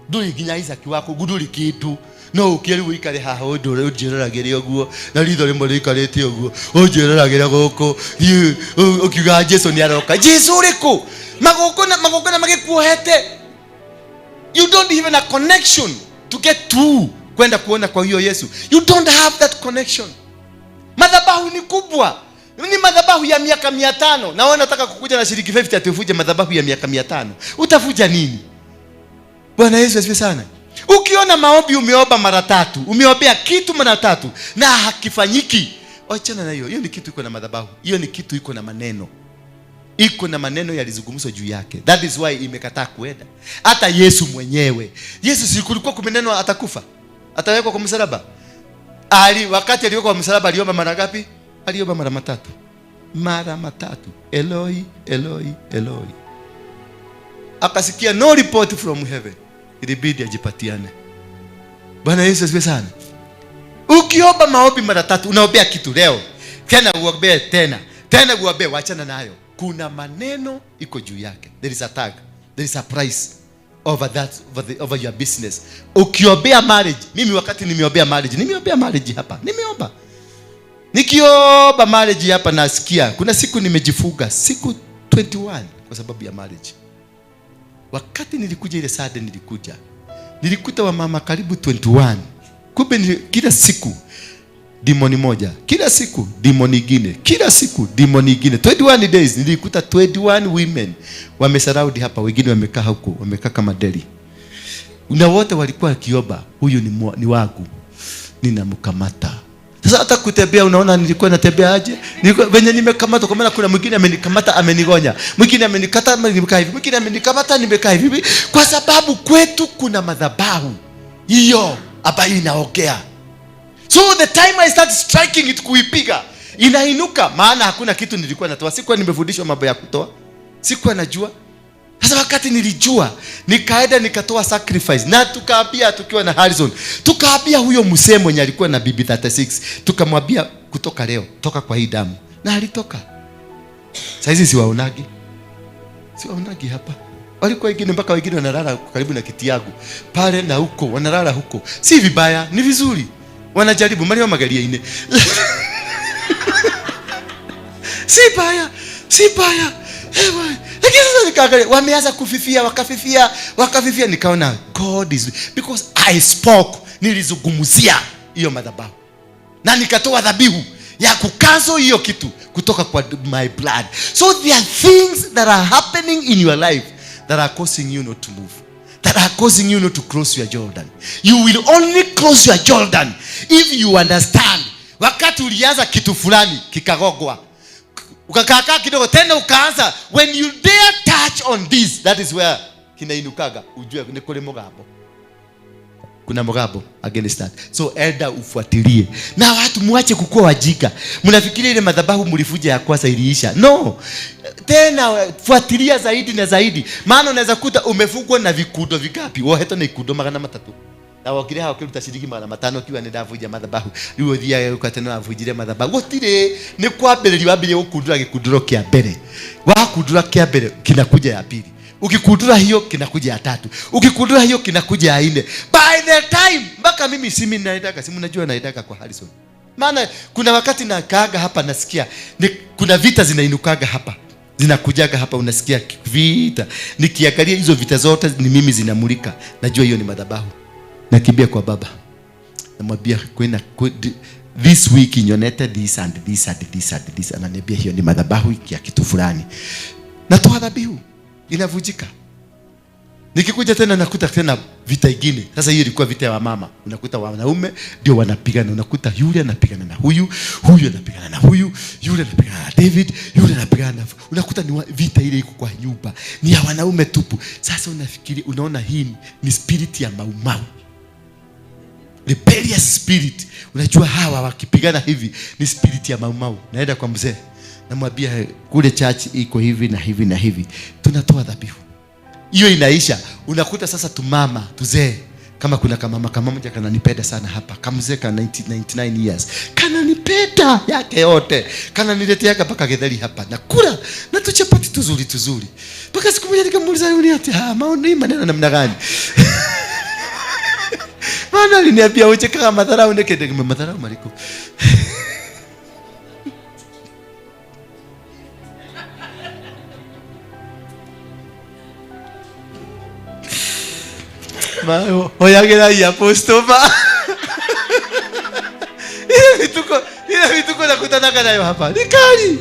Nduri ginya Isaac wako guduri kitu. No ukiri wikare haha ndure ujiroragire oguo na ritho rimwe rikarite oguo ujiroragire goko ukiuga Jesu ni aroka. Jesu riku magokona magikuohete. You don't even a connection to get through kwenda kuona kwa hiyo Yesu. You don't have that connection. Madhabahu ni kubwa. Ni madhabahu ya miaka 500. Na wewe unataka kukuja na shilingi 50 atufuje madhabahu ya miaka 500. Utafuja nini? Bwana Yesu asifiwe sana. Ukiona maombi umeomba mara 3, umeombea kitu mara 3 na hakifanyiki, achana na hiyo. Hiyo ni kitu iko na madhabahu. Hiyo ni kitu iko na maneno. Iko na maneno yalizungumzwa juu yake. That is why imekataa kuenda. Hata Yesu mwenyewe. Yesu si kulikuwa kumenenwa atakufa, atawekwa kwa msalaba. Wakati alikuwa kwa msalaba aliomba mara ngapi? Aliomba mara 3. Mara 3. Eloi, Eloi, Eloi. Akasikia no report from heaven. Ilibidi ajipatiane. Bwana Yesu asifiwe sana. Ukiomba maombi mara 3, unaombea kitu leo, tena uombee tena uombee, waachana nayo. Kuna maneno iko juu yake. There is a tag. There is a price over that, over your business. Ukiombea marriage, mimi wakati nimeombea marriage hapa. Nikiomba marriage hapa nasikia. Kuna siku nimejifuga siku 21 kwa sababu ya marriage. Wakati nilikuja ile Saturday nilikuta wa mama karibu 21. Kumbe kila siku demoni moja, kila siku demoni nyingine, kila siku demoni nyingine. 21 days nilikuta 21 women wamesurround hapa, wengine wamekaa huko, wamekaa kama deli. Na wote walikuwa kiomba, huyu ni wangu, ninamkamata. Sasa hata kutembea, unaona nilikuwa natembea aje? Nilikuwa venye nimekamata, kwa maana kuna mwingine amenikamata amenigonya, mwingine amenikata nimekaa hivi, mwingine amenikamata nimekaa hivi, kwa sababu kwetu kuna madhabahu hiyo ambayo inaongea. So the time I start striking it, kuipiga inainuka, maana hakuna kitu nilikuwa natoa. Sikuwa nimefundishwa mambo ya kutoa, sikuwa najua. Sasa wakati nilijua, nikaenda nikatoa sacrifice, na tukaambia, tukiwa na Harrison, tukaambia huyo msemo mwenye alikuwa na bibi 36, tukamwambia kutoka leo, toka kwa hii damu, na alitoka. Sasa hizi siwaonagi hapa. Walikuwa wengine mpaka wengine wanalala karibu na kiti yangu pale na huko, wanalala huko. Si vibaya, ni vizuri. Wanajaribu mali wa magalia ine. Si baya. Lakini sasa nikaangalia, wameanza kufifia, wakafifia, nikaona God is, because I spoke, nilizungumzia hiyo madhabahu. Na nikatoa dhabihu ya kukazo hiyo kitu kutoka kwa my blood. So there are things that are happening in your life that are causing you not to move, that are causing you not to cross your Jordan. You will only cross your Jordan if you understand. Wakati ulianza kitu fulani kikagogwa, ukakaa kidogo tena ukaanza, when you dare touch on this, that is where kinainukaga, ujue ni kule mugabo. Kuna mugabo against that. So elder ufuatilie. Na watu muache kukua wajika. Mnafikiria ile madhabahu mlifuja ya kwanza iliisha. No. Tena fuatilia zaidi na zaidi. Maana unaweza kuta umefungwa na vikudo vigapi? Woheto na ikudo 300. Na wakile hao kiruta shilingi 500 kiwa ni ndavuja madhabahu. Yuo thia ukatena avujire madhabahu. Gotire ni kwambiriria wambire gukundura gikunduro kia mbere. Wakundura kia mbere kinakuja ya pili. Ukikundura hiyo kinakuja ya 3. Ukikundura hiyo kinakuja ya 4. By the time mpaka mimi simi naitaka, simu najua naitaka kwa Harrison. Maana kuna wakati nakaaga hapa nasikia kuna vita zinainukaga hapa, zinakujaga hapa, unasikia vita. Nikiangalia hizo vita zote ni mimi zinamulika, najua hiyo ni madhabahu. Nakimbia kwa baba, namwambia kwenda this week nyonete this and this and this and this, ananiambia hiyo ni madhabahu ya kitu fulani. Natoa dhabihu, inavujika. Nikikuja tena nakuta tena vita ingine. Sasa hiyo ilikuwa vita ya mama. Unakuta wanaume ndio wanapigana. Unakuta yule anapigana na huyu anapigana na huyu, yule anapigana na David, yule anapigana na. Unakuta ni vita ile iko kwa nyumba. Ni ya wanaume tupu. Sasa unafikiri, unaona hii ni spirit ya maumau. Rebellious spirit. Unajua hawa wakipigana hivi ni spirit ya maumau. Naenda kwa mzee, namwambia kule church iko hivi na hivi na hivi. Tunatoa dhabihu. Hiyo inaisha. Unakuta sasa tumama, tuzee. Kama kuna kama mmoja kananipenda sana hapa. Kama mzee kana 99 years. Kananipenda yake yote. Kananiletea mpaka getheri hapa. Na kula na tuchapati tuzuri. Mpaka siku moja nikamuuliza yule ati, maoni maneno namna gani? Maana aliniambia uche kama madharau nekede madharau maliko. Oyagera ya apostoma. Ile vituko nakutana nayo hapa. Ni kali.